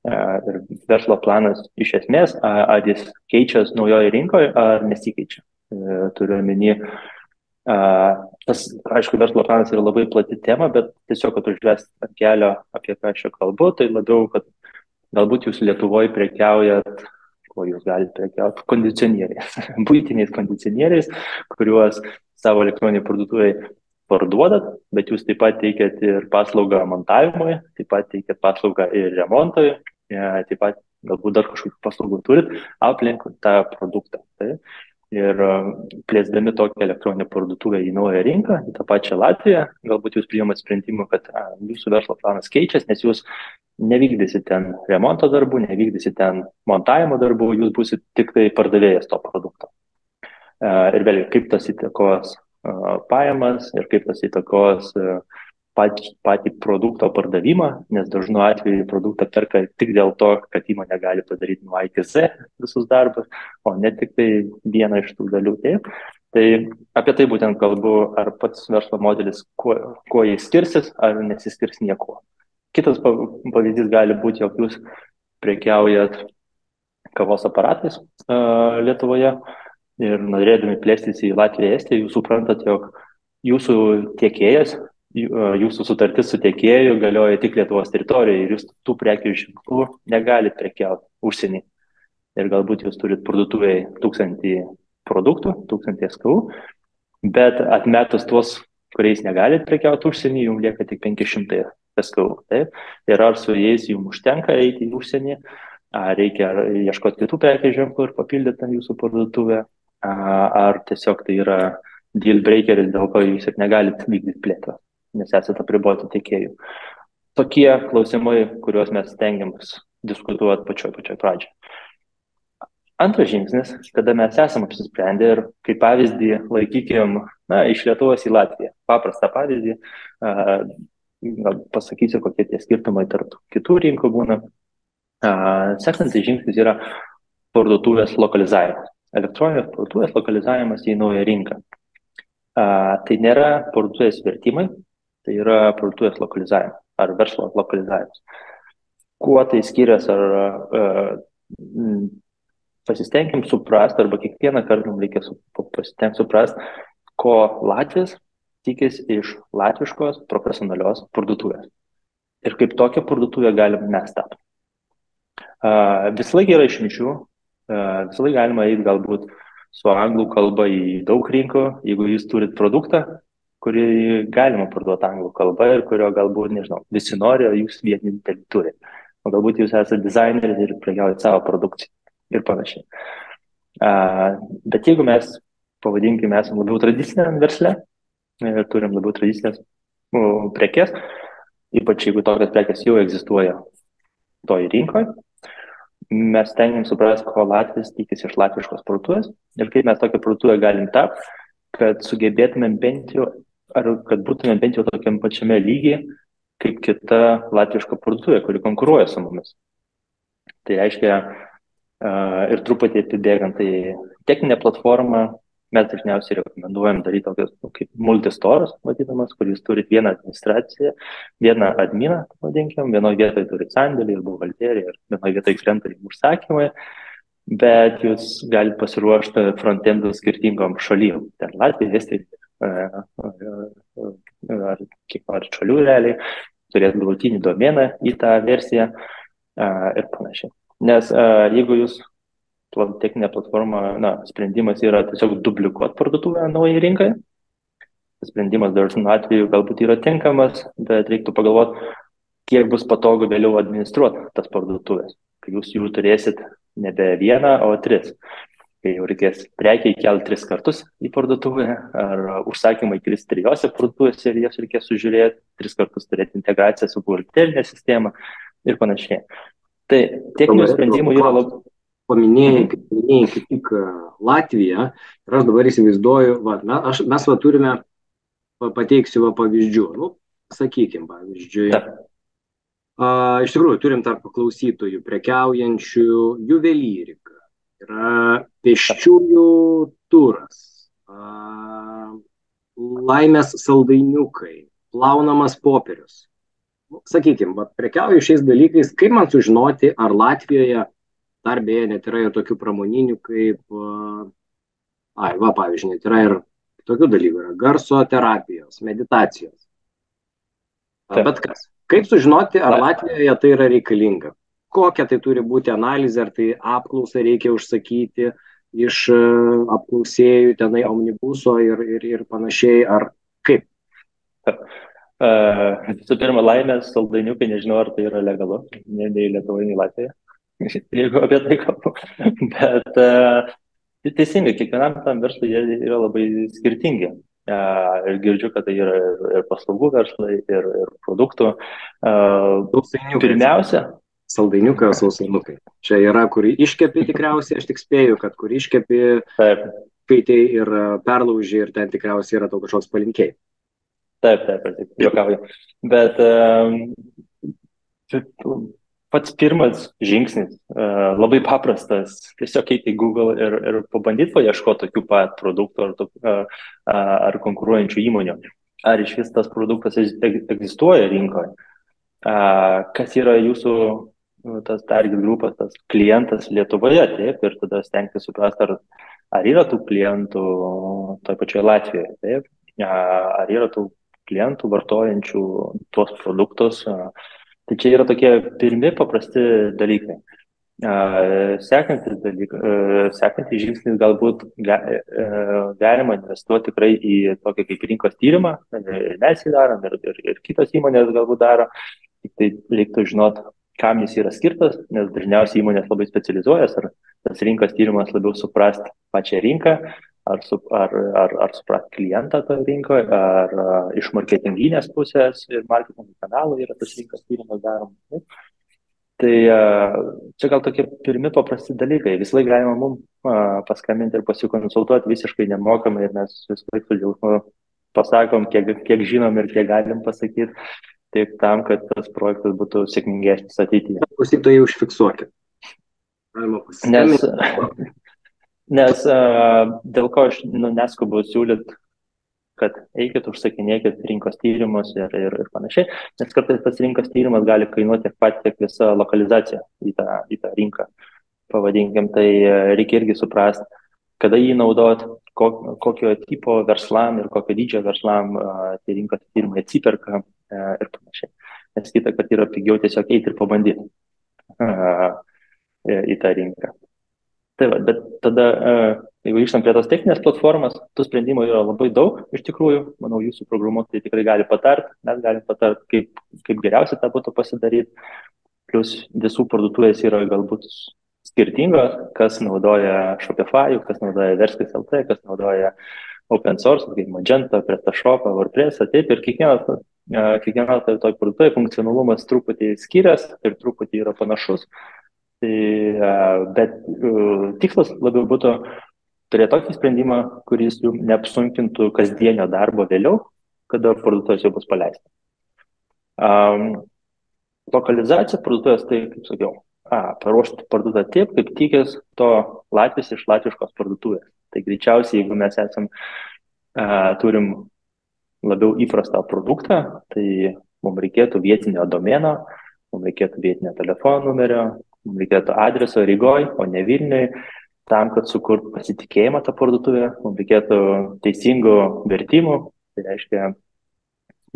Ir verslo planas iš esmės, ar jis keičiasi naujoje rinkoje ar nesikeičia. Turiu omeny, tas, aišku, verslo planas yra labai plati tema, bet tiesiog, kad užvest ant kelio, apie ką aš čia kalbu, tai labiau, kad galbūt jūs Lietuvoje prekiaujat, ko jūs galite prekiauti, kondicionieriais, buitiniais kondicionieriais, kuriuos savo elektroninėje parduotuvėje parduodat, bet jūs taip pat teikiat ir paslaugą montavimui, taip pat teikiat paslaugą ir remontui, taip pat galbūt dar kažkokių paslaugų turit aplink tą produktą. Tai. Ir plėsdami tokią elektroninę parduotuvę į naują rinką, į tą pačią Latviją, galbūt jūs priimat sprendimą, kad jūsų verslo planas keičiasi, nes jūs nevykdysit ten remonto darbų, nevykdysit ten montavimo darbų, jūs būsit tik tai pardavėjas to produkto. Ir vėlgi, kaip tas įtakos pajamas ir kaip tas įtakos patį produkto pardavimą, nes dažnu atveju produktą perka tik dėl to, kad įmonė gali padaryti nuo A iki Z visus darbus, o ne tik tai vieną iš tų dalių. Tai apie tai būtent kalbu, ar pats verslo modelis, kuo jis skirsis, ar nesiskirs niekuo. Kitas pavyzdys gali būti, jog jūs prekiaujat kavos aparatais Lietuvoje ir norėdami plėstis į Latviją, Estiją, jūs suprantat, jog jūsų tiekėjas, jūsų sutartis su tiekėju galioja tik Lietuvos teritorijoje ir jūs tų prekių ženklų negalit prekiauti užsienį. Ir galbūt jūs turit parduotuvėje 1000 produktų, 1000 SKU, bet atmetus tuos, kuriais negalit prekiauti užsienį, jums lieka tik 500 SKU. Taip? Ir ar su jais jums užtenka eiti į užsienį, ar reikia ieškoti kitų prekės ženklų ir papildyti ten jūsų parduotuvę, ar tiesiog tai yra deal breakeris, dėl ko jūs ir negalit vykdyti plėtrą, nes esate apriboti tiekėjų. Tokie klausimai, kuriuos mes stengiamės diskutuoti pačioj pradžioje. Antras žingsnis, kada mes esame apsisprendę ir kaip pavyzdį laikykim, iš Lietuvos į Latviją. Paprastą pavyzdį, pasakysiu, kokie tie skirtumai tarp kitų rinkų būna. Sekantis žingsnis yra parduotuvės lokalizavimas. Elektroninės parduotuvės lokalizavimas į naują rinką. Tai nėra parduotuvės vertimai, tai yra parduotuvės lokalizavimas ar verslo lokalizavimas. Kuo tai skiriasi, ar pasistengim suprasti, arba kiekvieną kartą mums reikia pasistengti suprasti, ko Latvijas tikisi iš latviškos profesionalios parduotuvės. Ir kaip tokią parduotuvę galim mes tapti. Visą laiką yra išimčių, visą laiką galima eiti galbūt su anglų kalba į daug rinkų, jeigu jūs turit produktą, kurį galima parduoti anglų kalba ir kurio galbūt, nežinau, visi nori, o jūs vienintelį turite. O galbūt jūs esate dizaineris ir prekiaujate savo produkciją ir panašiai. Bet jeigu mes, pavadinkime, esame labiau tradiciniam versle ir turim labiau tradicinės prekes, ypač jeigu tokios prekes jau egzistuoja toj rinkoje, mes tengiam suprasti, ko Latvijas tikisi iš latviškos parduotuvės ir kaip mes tokią parduotuvę galim tapti, kad sugebėtumėm bent jau, ar kad būtumėm bent jau tokiam pačiame lygyje, kaip kita latviška parduotuvė, kuri konkuruoja su mumis. Tai reiškia, ir truputį apibėgant, tai techninė platforma, mes dažniausiai rekomenduojam daryti tokius kaip multistoras, vadinamas, kur jūs turit vieną administraciją, vieną adminą, vadinkim, vienoje vietoje turit sandėlį ir buhalteriją, ir vienoje vietoje krenta užsakymai, bet jūs galite pasiruošti frontendų skirtingom šalim. Ten Latvija, Estija, ar kiek nori šalių realiai, turėti galutinį domeną į tą versiją ir panašiai. Nes jeigu jūs techninė platforma, sprendimas yra tiesiog duplikuoti parduotuvę naujai rinkai, sprendimas dažnu atveju galbūt yra tinkamas, bet reiktų pagalvoti, kiek bus patogu vėliau administruoti tas parduotuvės, kai jūs jų turėsit nebe vieną, o 3. Kai jau reikės prekiai kelti 3 kartus į parduotuvę, ar užsakymai kris 3 parduotuvėse ir jas reikės sužiūrėti, 3 kartus turėti integraciją su buhalterinė sistema ir panašiai. Tai techninių sprendimų yra labai... Paminėjai kaip tik Latviją ir aš dabar įsivaizduoju, mes turime, pateiksiu pavyzdžių, sakykim, pavyzdžiui, iš tikrųjų turim tarp klausytojų prekiaujančių juvelyrika, yra pėsčiųjų turas, laimės saldainiukai, plaunamas popierius. Sakykim, prekiauju šiais dalykais, kaip man sužinoti, ar Latvijoje dar beje net yra ir tokių pramoninių kaip, pavyzdžiui, net yra ir tokių dalykų, yra garso terapijos, meditacijos. Bet kas? Kaip sužinoti, ar Latvijoje tai yra reikalinga? Kokia tai turi būti analizė, ar tai apklausą reikia užsakyti iš apklausėjų, tenai omnibuso ir panašiai, ar kaip? Visų pirma, laimės saldainiukai, nežinau, ar tai yra legalu, nei Lietuvoje, nei Latvijoje. Jeigu apie tai kalbu. Bet teisingai, kiekvienam tam verslui jie yra labai skirtingi. Ir girdžiu, kad tai yra ir paslaugų verslai, ir produktų. Pirmiausia. Saldainiukai, sausainukai. Čia yra, kur iškepi tikriausiai, aš tik spėju, kad kur iškepi, kaitei ir perlauži ir ten tikriausiai yra tau kažkoks palinkėjai. Taip, juokauju. Bet pats pirmas žingsnis, labai paprastas, tiesiog eiti į Google ir pabandyti paieškoti tokių pat produktų ar konkuruojančių įmonių. Ar iš vis tas produktas egzistuoja rinkoje, kas yra jūsų tas target grupas, tas klientas Lietuvoje, taip, ir tada stengti suprasti, ar yra tų klientų toje pačioje Latvijoje, taip, ar yra tų klientų vartojančių tuos produktus. Tai čia yra tokie pirmi paprasti dalykai. Sekantis žingsnis galbūt galima investuoti tikrai į tokį kaip rinkos tyrimą, ir mes jį darom, ir kitos įmonės galbūt daro. Tik tai reiktų žinoti, kam jis yra skirtas, nes dažniausiai įmonės labai specializuojas, ar tas rinkos tyrimas labiau suprasti pačią rinką, ar suprasti klientą toje rinkoje, ar iš marketinginės pusės ir marketingo kanalų yra tas rinkos tyrimas daromas. Tai čia gal tokie pirmi paprasti dalykai. Visą laiką galima mums paskambinti ir pasikonsultuoti visiškai nemokamai ir mes visą laiką su džiaugsmu pasakom, kiek žinom ir kiek galim pasakyti, tik tam, kad tas projektas būtų sėkmingesnis ateityje. Klausytojai užfiksuokit. Galima pasiskambinti. Nes dėl ko aš neskubu siūlyti, kad eikit, užsakinėkit rinkos tyrimus ir panašiai, nes kartais tas rinkos tyrimas gali kainuoti tiek pat, tiek visa lokalizacija į tą rinką. Pavadinkim, tai reikia irgi suprasti, kada jį naudot, kokio tipo verslam ir kokio dydžio verslam tie rinkos tyrimai atsiperka ir panašiai. Nes kita, kad yra pigiau tiesiog eiti ir pabandyti į tą rinką. Tai va, bet tada, jeigu grįžtam prie tos techninės platformos, tų sprendimų yra labai daug, iš tikrųjų, manau, jūsų programuotojai tikrai gali patarti, mes galim patarti, kaip geriausia tą būtų pasidaryti, plus visų parduotuvės yra galbūt skirtingos, kas naudoja Shopify, kas naudoja Verslis.lt, kas naudoja open source, kaip Magento, PrestaShop, WordPress, taip, ir kiekviena toj parduotuvėje funkcionalumas truputį skiriasi ir truputį yra panašus. Bet tikslas labiau būtų turėti tokį sprendimą, kuris jums neapsunkintų kasdienio darbo vėliau, kada parduotuvės jau bus paleista. Lokalizacija parduotuvės, tai, kaip sakiau, paruošti parduotuvę taip, kaip tikės to Latvijos iš latviškos parduotuvės. Tai greičiausiai, jeigu mes turim labiau įprastą produktą, tai mums reikėtų vietinio domeno, mums reikėtų vietinio telefono numerio, mums reikėtų adreso Rygoje, o ne Vilniuje. Tam, kad sukurt pasitikėjimą tą parduotuvę, mums reikėtų teisingų vertimų, tai reiškia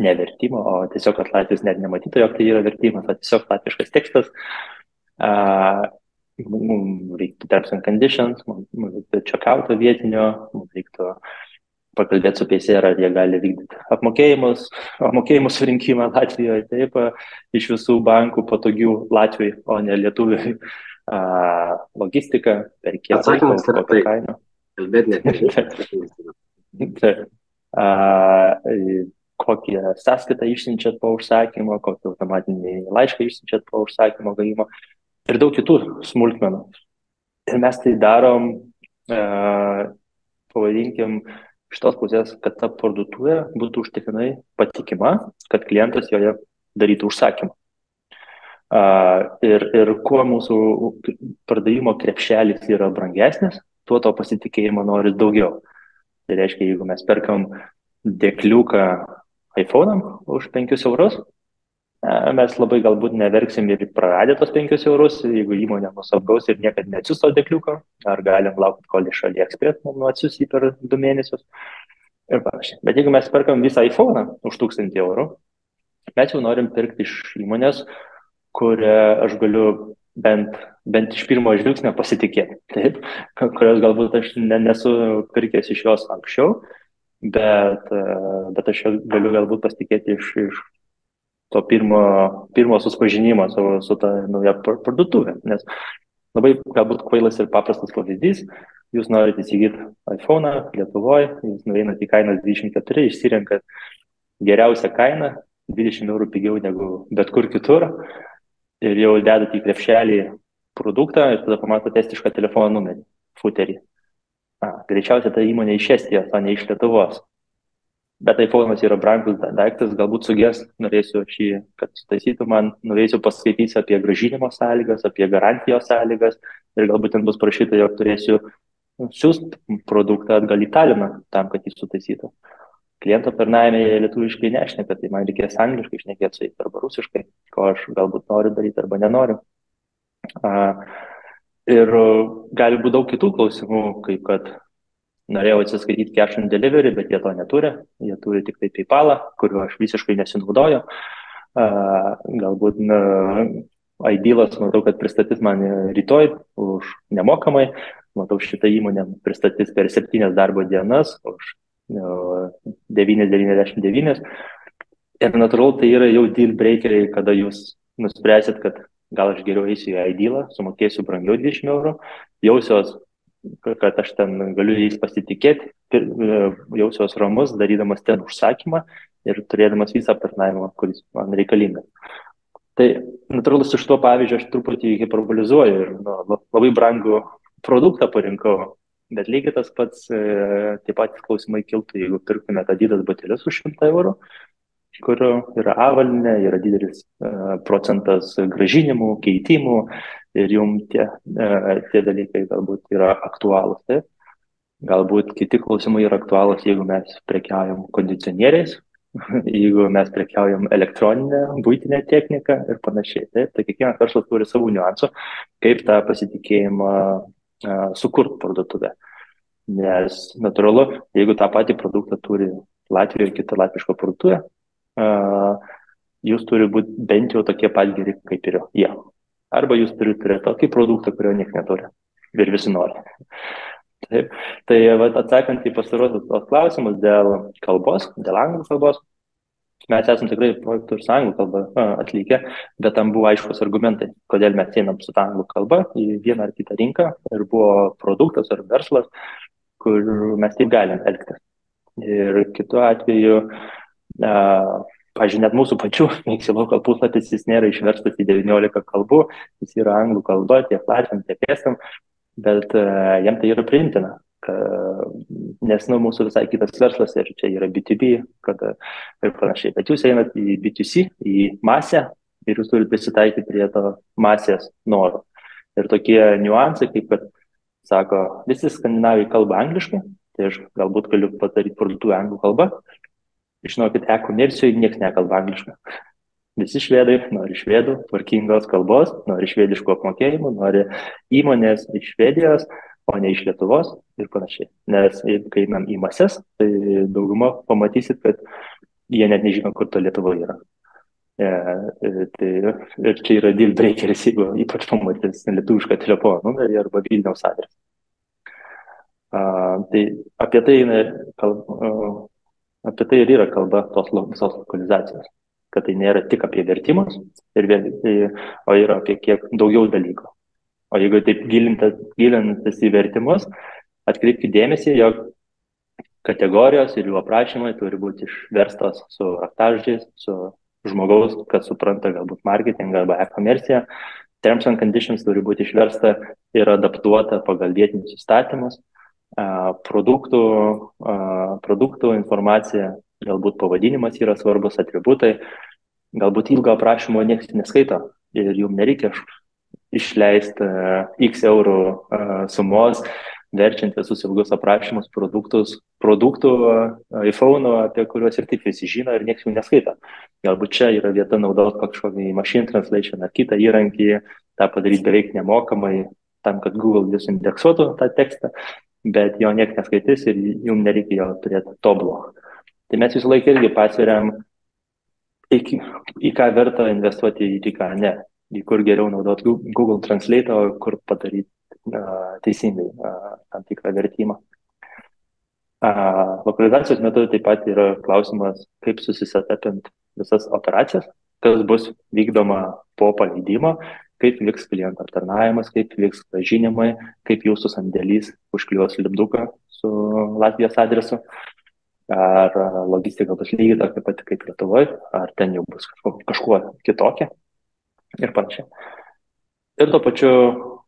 ne vertimo, o tiesiog, kad Latvijos net nematytų, jog tai yra vertimas, o tiesiog latviškas tekstas. Mums reiktų terms and conditions, mums reiktų check-out'o vietinio, mums reiktų pakalbėti su PCR, ar jie gali vykdyti apmokėjimų surinkimą Latvijoje, taip, iš visų bankų patogių Latvijai, o ne Lietuviai. Logistika, per kiek laiko, kokią kainą. Kalbėti net. Kokią sąskaitą išsiunčiat po užsakymo, kokį automatinį laišką išsiunčiat po užsakymo gavimo ir daug kitų smulkmenų. Ir mes tai darom, pavadinkim, iš tos pusės, kad ta parduotuvė būtų užtikrinai patikima, kad klientas joje darytų užsakymą. Ir kuo mūsų pardavimo krepšelis yra brangesnis, tuo to pasitikėjimo nori daugiau. Tai reiškia, jeigu mes perkam dėkliuką iPhone'am už 5 eurus, mes labai galbūt neverksim ir praradę tos 5 eurus, jeigu įmonė mus apgaus ir niekad neatsius to dėkliuko, ar galim laukti, kol iš AliExpress mums atsius jį per 2 mėnesius ir panašiai. Bet jeigu mes perkam visą iPhone'ą už 1000 eurų, mes jau norim pirkti iš įmonės, kurią aš galiu bent iš pirmo žvilgsnio pasitikėti, taip, kurios galbūt aš nesu pirkęs iš jos anksčiau, bet aš galiu galbūt pasitikėti iš to pirmo susipažinimo su ta nauja parduotuvė, nes labai galbūt kvailas ir paprastas pavyzdys, jūs norite įsigyti iPhone'ą Lietuvoje, jūs nueinate į kainą 24, išsirenkat geriausią kainą, 20 eurų pigiau negu bet kur kitur, ir jau dedat į krepšelį produktą ir tada pamatot estišką telefono numerį, footerį. Greičiausiai ta įmonė iš Estijos, o ne iš Lietuvos. Bet iPhone'as yra brangus daiktas, galbūt suges, norėsiu šį, kad sutaisytų man, norėsiu paskaityti apie grąžinimo sąlygas, apie garantijos sąlygas ir galbūt ten bus parašyta, jog turėsiu siųsti produktą atgal į Taliną tam, kad jį sutaisytų. Kliento aptarnavime lietuviškai nešneka, tai man reikės angliškai šnekėti su jais arba rusiškai, ko aš galbūt noriu daryti arba nenoriu. Ir gali būti daug kitų klausimų, kaip kad norėjau atsiskaityti cash on delivery, bet jie to neturi. Jie turi tik tai PayPal'ą, kuriuo aš visiškai nesinaudoju. Galbūt Idealas, matau, kad pristatys man rytoj už nemokamai. Matau, šitą įmonę pristatys per 7 darbo dienas už 9,99. Ir natūralu, tai yra jau deal breakeriai, kada jūs nuspręsit, kad gal aš geriau eisiu į Idealą, sumokėsiu brangiau 20 eurų, jausiuos, kad aš ten galiu jais pasitikėti, jausiuos ramus, darydamas ten užsakymą ir turėdamas visą aptarnavimą, kuris man reikalingas. Tai natūralu, su šituo pavyzdžiu aš truputį hiperbolizuoju ir labai brangų produktą parinkau. Bet lygiai tas pats, taip pat klausimai kiltų, jeigu pirktumėte Adidas batelius už 100 eurų, kur yra avalynė, yra didelis procentas grąžinimų, keitimų ir jums tie dalykai galbūt yra aktualūs. Taip? Galbūt kiti klausimai yra aktualūs, jeigu mes prekiaujam kondicionieriais, jeigu mes prekiaujam elektroninę, buitinę techniką ir panašiai. Taip? Tai kiekvienas verslas turi savų niuansų, kaip tą pasitikėjimą sukurt parduotuvę. Nes natūralu, jeigu tą patį produktą turi Latvija ir kita latviška parduotuvė, jūs turi būti bent jau tokie pat geri kaip ir jie. Arba jūs turite turėti tokį produktą, kurio niekas neturi ir visi nori. Taip. Tai atsakant į pastarosius tos klausimus dėl kalbos, dėl anglų kalbos, mes esam tikrai projektų ir su anglų kalba atlikę, bet tam buvo aiškus argumentai, kodėl mes einam su ta anglų kalba į vieną ar kitą rinką ir buvo produktas ar verslas, kur mes taip galim elgtis. Ir kitu atveju, pavyzdžiui, net mūsų pačių Makes Local puslapis, jis nėra išverstas į 19 kalbų, jis yra anglų kalba, tiek latviam, tiek estam, bet jam tai yra priimtina. Nes mūsų visai kitas verslas ir čia yra B2B ir panašiai. Bet jūs einat į B2C, į masę ir jūs turite prisitaikyti prie to masės norų. Ir tokie niuansai, kaip kad sako, visi skandinavai kalba angliškai, tai aš galbūt galiu padaryti parduotuvę anglų kalba. Žinokit, e-komercijoje niekas nekalba angliškai. Visi švedai nori švedų, tvarkingos kalbos, nori švediškų apmokėjimų, nori įmonės iš Švedijos, o ne iš Lietuvos ir panašiai. Nes jeigu kai einam į mases, tai dauguma pamatysit, kad jie net nežino, kur ta Lietuva yra. Tai ir čia yra deal breakeris, jeigu ypač pamatys lietuvišką telefono numerį arba Vilniaus adresą. Tai apie tai ir yra kalba tos visos lokalizacijos, kad tai nėra tik apie vertimus, o yra apie kiek daugiau dalykų. O jeigu taip gilintis į vertimus, atkreipkite dėmesį, jog kategorijos ir jų aprašymai turi būti išverstos su raktažodžiais, su žmogaus, kas supranta galbūt marketingą arba e-komerciją. Terms and conditions turi būti išversta ir adaptuota pagal vietinius įstatymus. Produktų informacija, galbūt pavadinimas yra svarbus, atributai. Galbūt ilgo aprašymo niekas neskaito ir jums nereikia išleisti x eurų sumos, verčiant visus ilgus aprašymus produktų iPhone, apie kuriuos ir taip visi žino ir niekas jų neskaito. Galbūt čia yra vieta naudoti kažkokį machine translation ar kitą įrankį, tą padaryti beveik nemokamai, tam, kad Google jūs indeksuotų tą tekstą, bet jo niekas neskaitys ir jums nereikia jo turėti tobulo. Tai mes visą laiką irgi pasveriam, į ką verta investuoti ir į ką ne. Į kur geriau naudoti Google Translate, o kur padaryti teisingai tam tikrą vertimą. Lokalizacijos metu taip pat yra klausimas, kaip susisetapint visas operacijas, kas bus vykdoma po paleidimo, kaip vyks klientų aptarnavimas, kaip vyks grąžinimai, kaip jūsų sandėlys užklijuos lipduką su Latvijos adresu, ar logistika bus lygiai tokia pati kaip Lietuvoje, ar ten jau bus kažkuo kitokia ir panašiai. Ir tuo pačiu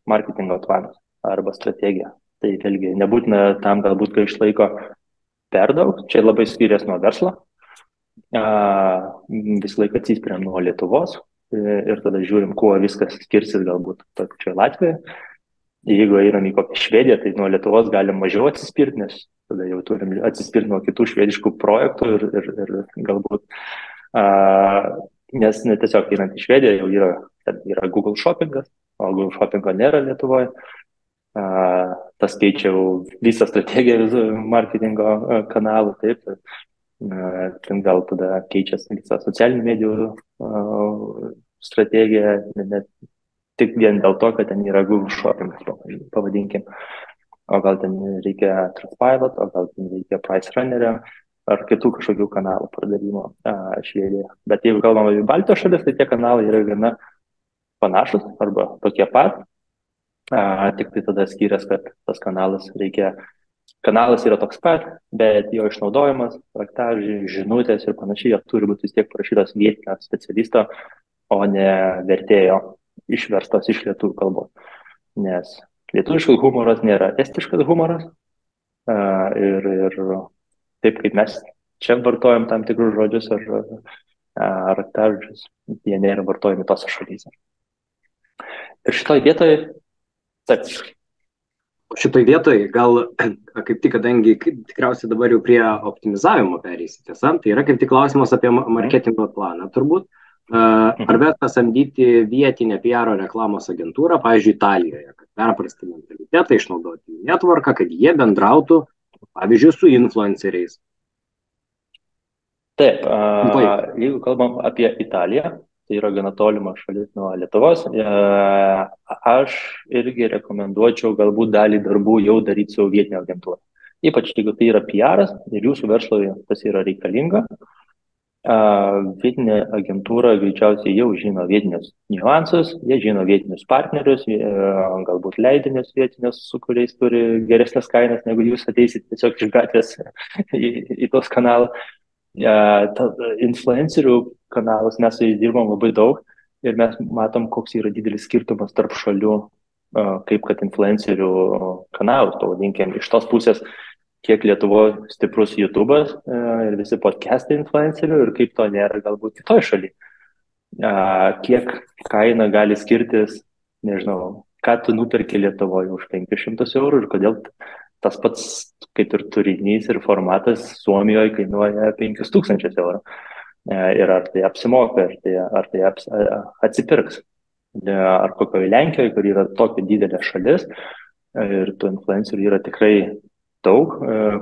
marketingo planas arba strategija. Tai vėlgi nebūtina tam galbūt gaišt laiko per daug, čia labai skiriasi nuo verslo. Visą laiką atsispiriam nuo Lietuvos ir tada žiūrim, kuo viskas skirsis galbūt čia Latvijoje. Jeigu einam į kokią Švediją, tai nuo Lietuvos galim mažiau atsispirti, nes tada jau turim atsispirti nuo kitų švediškų projektų ir galbūt nes tiesiog einant į Švediją jau yra Google Shoppingas, o Google Shoppingo nėra Lietuvoje. Tas keičia visą strategiją marketingo kanalų, taip. Ten gal tada keičiasi visą socialinių medijų strategiją, net tik vien dėl to, kad ten yra Google Shoppingas, pavadinkim. O gal ten reikia Trustpilot, o gal ten reikia Price Runnerio, ar kitų kažkokių kanalų pardavimo Švedijoje. Bet jeigu kalbame apie Baltijos šalis, tai tie kanalai yra gana panašus arba tokie pat. Tik tai tada skirias, kad tas kanalas yra toks pat, bet jo išnaudojimas, raktažodžiai, žinutės ir panašiai, jie turi būti vis tiek parašytos vietinio specialisto, o ne vertėjo išverstos iš lietuvių kalbos. Nes lietuviškas humoras nėra estiškas humoras ir taip kaip mes čia vartojam tam tikrus žodžius ar raktažodžius, jie nėra vartojami tose šalyse. Ir šitoj vietoje, taip. Šitoj vietoj gal kaip tik, kadangi tikriausiai dabar jau prie optimizavimo pereisite, tai yra kaip tik klausimas apie marketingo planą turbūt. Ar verta samdyti vietinę PR reklamos agentūrą, pavyzdžiui, Italijoje, kad perprasti mentalitetą, išnaudoti netvarką, kad jie bendrautų, pavyzdžiui, su influenceriais? Taip, jeigu kalbam apie Italiją, tai yra gana tolima šalis nuo Lietuvos, aš irgi rekomenduočiau galbūt dalį darbų jau daryti su vietinė agentūra. Ypač jeigu tai yra PR-as ir jūsų verslui tas yra reikalinga, vietinė agentūra greičiausiai jau žino vietinius niuansus, jie žino vietinius partnerius, galbūt leidinius vietinius, su kuriais turi geresnės kainas, negu jūs ateisit tiesiog iš gatvės į tos kanalą. Influencerių kanalus mes su jais dirbam labai daug ir mes matom, koks yra didelis skirtumas tarp šalių, kaip kad influencerių kanalus, pavadinkim, iš tos pusės, kiek Lietuvoje stiprus YouTube'as ir visi podcastai influencerių ir kaip to nėra galbūt kitoj šaly. kiek kaina gali skirtis, nežinau, ką tu nuperki Lietuvoje už 500 eurų ir kodėl tas pats, kaip ir turinys ir formatas Suomijoje kainuoja 5000 eurų. Ir ar tai apsimoka, ar tai atsipirks. Ar kokioje Lenkijoje, kur yra tokia didelė šalis ir tų influencerių yra tikrai daug,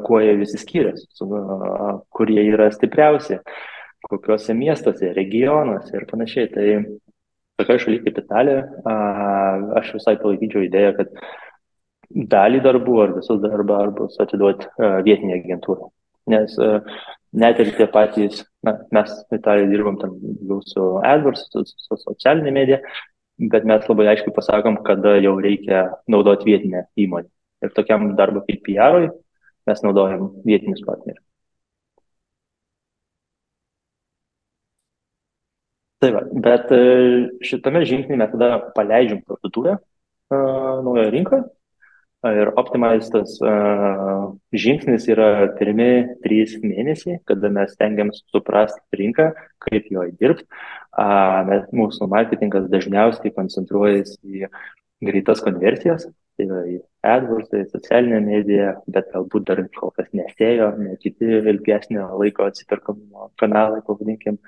kuo jie visi skiriasi, kur jie yra stipriausi, kokiuose miestuose, regionuose ir panašiai. Tai tokia šalyje kaip Italija, aš visai palaikyčiau idėją, kad dalį darbų ar visus darbus atiduoti vietinį agentūrą. Nes net ir tie patys, mes Italijoje dirbam tam su AdWords, su socialinė medija, bet mes labai aiškiai pasakom, kada jau reikia naudoti vietinę įmonę. Ir tokiam darbui kaip PR-ui mes naudojam vietinius partnerius. Tai va, bet šitame žingsnį mes tada paleidžiam parduotuvę naujoje rinkoje. Ir optimizas žingsnis yra pirmi 3 mėnesiai, kada mes stengiamės suprasti rinką, kaip joje dirbti. Mūsų marketingas dažniausiai koncentruojasi į greitas konversijas, tai yra į AdWords, tai socialinę mediją, bet galbūt dar kol kas nesėjo, ne kiti ilgesnio laiko atsiperkamumo kanalai, pavadinkim.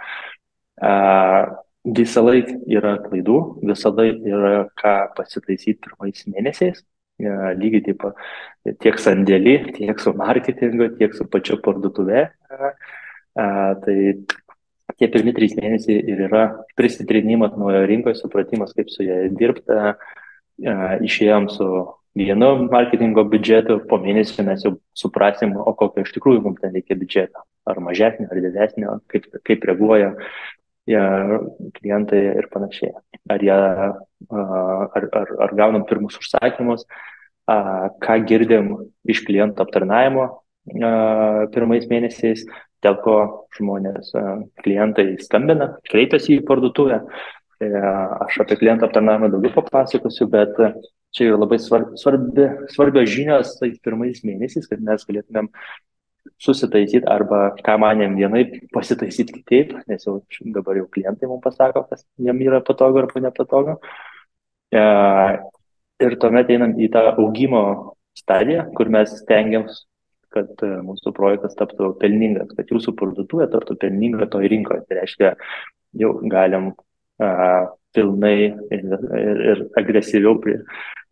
Visą laiką yra klaidų, visą laiką yra ką pasitaisyti pirmais mėnesiais. Lygiai taip tiek sandėlį, tiek su marketingu, tiek su pačiu parduotuve. Tai tie pirmi 3 mėnesiai ir yra prisitrinimas naujoje rinkoje, supratimas, kaip su jie dirbti. Išėjom su vienu marketingo biudžetu, po mėnesio mes jau suprasim, o kokio iš tikrųjų mums ten reikia biudžeto. Ar mažesnio, ar didesnio, kaip reaguoja klientai ir panašiai. Ar gaunam pirmus užsakymus, ką girdim iš klientų aptarnavimo pirmais mėnesiais, dėl ko žmonės, klientai skambina, kreipiasi į parduotuvę. Aš apie klientų aptarnavimą daugiau papasakosiu, bet čia yra labai svarbios žinios tais pirmais mėnesiais, kad mes galėtumėm susitaisyti arba ką manėm vienaip pasitaisyti kitaip, nes jau dabar jau klientai mums pasako, kas jam yra patogu arba nepatogu. Ir tuomet einam į tą augimo stadiją, kur mes stengiams, kad mūsų projektas taptų pelningas, kad jūsų parduotuvė taptų pelninga toj rinkoje. Tai reiškia, jau galim pilnai ir agresyviau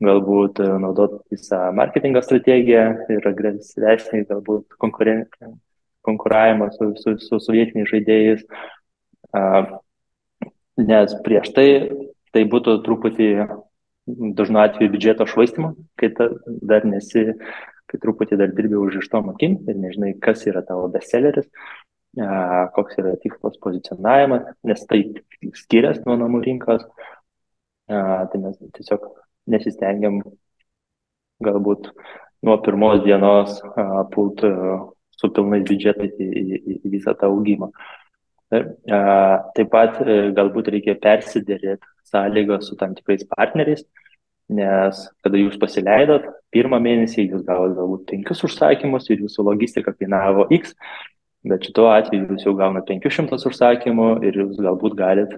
galbūt naudoti visą marketingo strategiją ir agresyvesnį galbūt konkuravimą su vietiniais žaidėjais. Nes prieš tai būtų truputį dažnu atveju biudžeto švaistymo, kai truputį dar dirbi užrištom akim ir nežinai, kas yra tavo bestselleris, koks yra tikslas pozicionavimas, nes tai skiriasi nuo namų rinkos. Tai mes tiesiog nesistengiam galbūt nuo pirmos dienos pult su pilnais biudžetais į visą tą augimą. Taip pat galbūt reikia persiderėti sąlygas su tam tikrais partneriais, nes kada jūs pasileidot, pirmą mėnesį jūs gavote galbūt 5 užsakymus ir jūsų logistika kainavo X, bet šituo atveju jūs jau gaunate 500 užsakymų ir jūs galbūt galite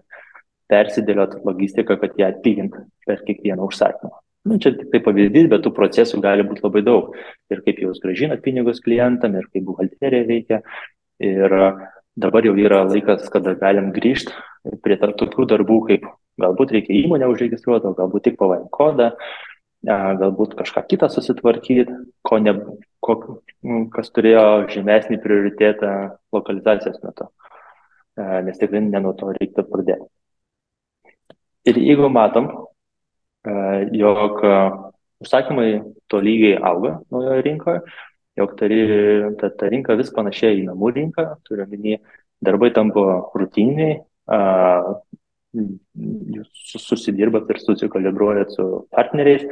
persidėlioti logistiką, kad ją atpiginti per kiekvieną užsakymą. Čia tik tai pavyzdys, bet tų procesų gali būti labai daug. Ir kaip jūs grąžinat pinigus klientam, ir kaip buhalterija veikia. Ir dabar jau yra laikas, kada galim grįžti prie tokių darbų, kaip galbūt reikia įmonę užregistruoti, galbūt tik PVM kodą, galbūt kažką kitą susitvarkyti, kas turėjo žemesnį prioritetą lokalizacijos metu. Nes tikrai ne nuo to reiktų pradėti. Ir jeigu matom, jog užsakymai tolygiai auga naujoje rinkoje, jog ta rinka vis panašėja į namų rinką, turiu omeny, darbai tampa rutininiai, jūs susidirbat ir susikalibruojat su partneriais,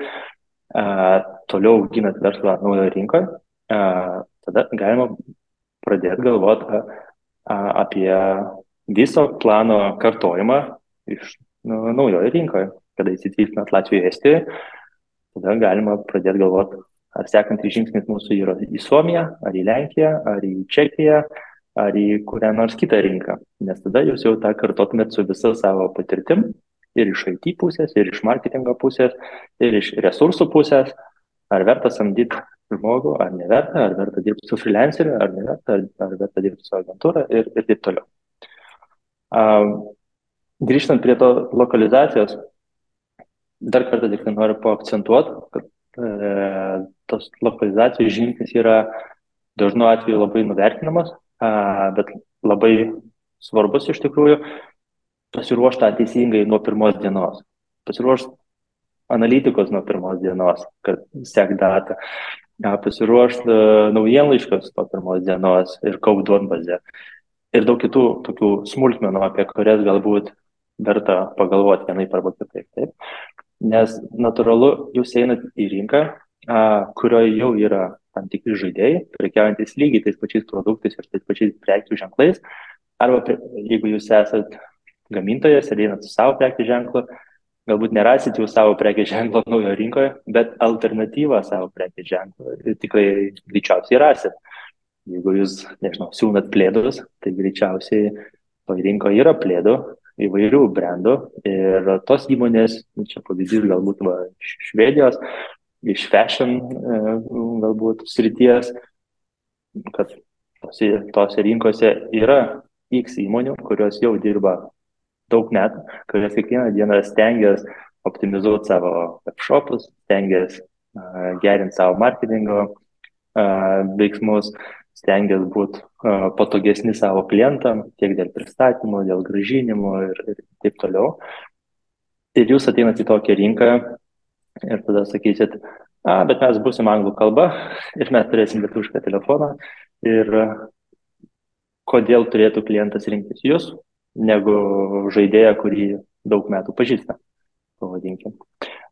toliau auginat verslą naujoje rinkoje, tada galima pradėti galvoti apie viso plano kartojimą iš naujoje rinkoje. Kada įsitvirtinat Latvijoje, Estijoje, tada galima pradėti galvoti, ar sekantys žingsnis mūsų yra į Suomiją, ar į Lenkiją, ar į Čekiją, ar į kurią nors kitą rinką, nes tada jūs jau tą kartotumėt su visa savo patirtim ir iš IT pusės, ir iš marketingo pusės, ir iš resursų pusės, ar verta samdyti žmogų, ar neverta, ar verta dirbti su freelanceriu, ar neverta, ar verta dirbti su agentūra ir taip toliau. Grįžtant prie to lokalizacijos, dar kartą tik noriu paakcentuoti, kad tos lokalizacijos žingsnis yra dažnu atveju labai nuvertinamas, bet labai svarbus iš tikrųjų pasiruošti tą teisingai nuo pirmos dienos. Pasiruošti analitikos nuo pirmos dienos, kad sek datą. Pasiruošti naujienlaiškius nuo pirmos dienos ir kaupt duombazę. Ir daug kitų tokių smulkmenų, apie kurias galbūt verta pagalvoti vienaip arba kitaip. Taip? Nes natūralu, jūs einat į rinką, kurioje jau yra tam tikri žaidėjai, prekiaujantis lygiai tais pačiais produktais ir tais pačiais prekių ženklais. Arba jeigu jūs esat gamintojas ir einat su savo prekių ženklu, galbūt nerasit jau savo prekių ženklo naujo rinkoje, bet alternatyvą savo prekių ženklo tikrai greičiausiai rasit. Jeigu jūs, nežinau, siūnat plėdus, tai greičiausiai toj rinkoje yra plėdų įvairių brandų ir tos įmonės, čia pavyzdys galbūt iš Švedijos, iš fashion galbūt srities, kad tose rinkose yra X įmonių, kurios jau dirba daug metų, kurios kiekvieną dieną stengiasi optimizuoti savo webshopus, stengiasi gerinti savo marketingo veiksmus, stengiasi būti patogesni savo klientam, tiek dėl pristatymų, dėl grąžinimų ir taip toliau. Ir jūs ateinate į tokią rinką ir tada sakysit, bet mes būsim anglų kalba ir mes turėsim lietuvišką telefoną ir kodėl turėtų klientas rinktis jūs, negu žaidėją, kurį daug metų pažįsta, pavadinkim.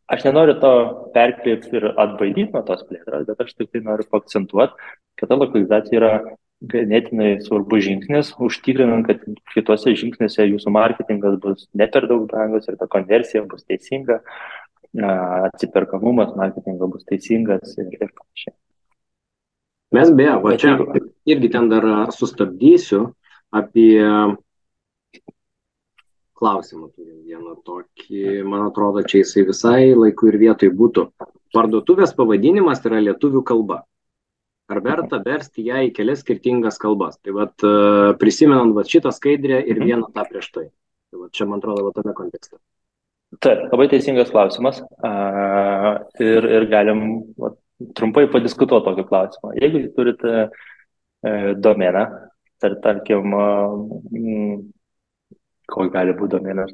Aš nenoriu to perkreipti ir atbaidyti nuo tos plėtros, bet aš tik tai noriu paakcentuoti, kad ta lokalizacija yra ganėtinai svarbus žingsnis, užtikrinant, kad kitose žingsniuose jūsų marketingas bus ne per daug brangus ir ta konversija bus teisinga, atsiperkamumas marketingo bus teisingas ir panašiai. Mes beje, va čia irgi ten dar sustabdysiu apie klausimą turim vieną tokį, man atrodo, čia jisai visai laiku ir vietoj būtų. Parduotuvės pavadinimas yra lietuvių kalba. Ar verta versti ją į kelias skirtingas kalbas? Tai vat prisimenant vat šitą skaidrę ir vieną tą prieš tai. Tai vat čia, man atrodo, vat tame kontekste. Taip, labai teisingas klausimas. Ir galim trumpai padiskutuoti tokį klausimą. Jeigu jūs turite domeną, tarkim, koks gali būti domenas.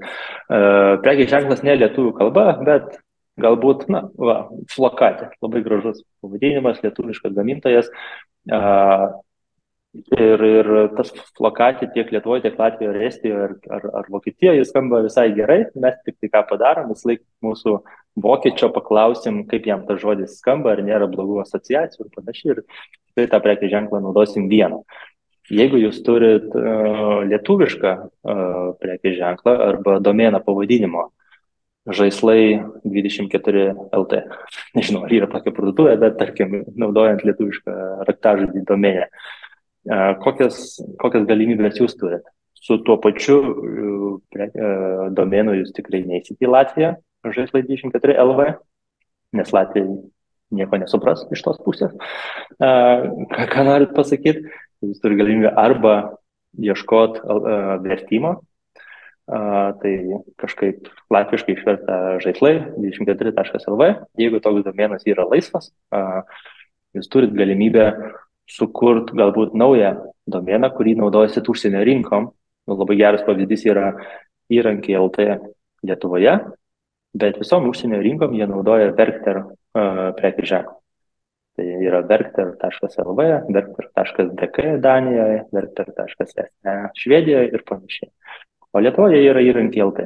Prekių ženklas ne lietuvių kalba, bet galbūt, Flokatė, labai gražus pavadinimas, lietuviškas gamintojas. Ir tas Flokatė tiek Lietuvoje, tiek Latvijoje, ar Estijoje, ar Vokietijoje skamba visai gerai. Mes tik tai ką padarom, vis laik mūsų vokiečio paklausim, kaip jam tas žodis skamba, ar nėra blogų asociacijų ir panašiai. Ir tai tą prekių ženklą naudosim vieną. Jeigu jūs turit lietuvišką prekės ženklą arba domeną pavadinimo žaislai 24 LT, nežinau, ar yra tokia parduotuvė, bet tarkim, naudojant lietuvišką raktažodį domenę, kokias galimybės jūs turit? Su tuo pačiu domenu jūs tikrai neįsit į Latviją, žaislai 24 LV, nes Latvija nieko nesupras iš tos pusės. Ką norit pasakyti? Jūs turi galimybę arba ieškoti vertimo, tai kažkaip latviškai išversta žaislai 24.lv. Jeigu toks domenas yra laisvas, jūs turit galimybę sukurti galbūt naują domeną, kurį naudojasit užsienio rinkom. Labai geras pavyzdys yra įrankiai LT Lietuvoje, bet visom užsienio rinkom jie naudoja Werkter prekių ženklą. Tai yra werkter.lv, werkter.dk Danijoje, werkter.se Švedijoje ir panašiai. O Lietuvoje yra įrankiai LT.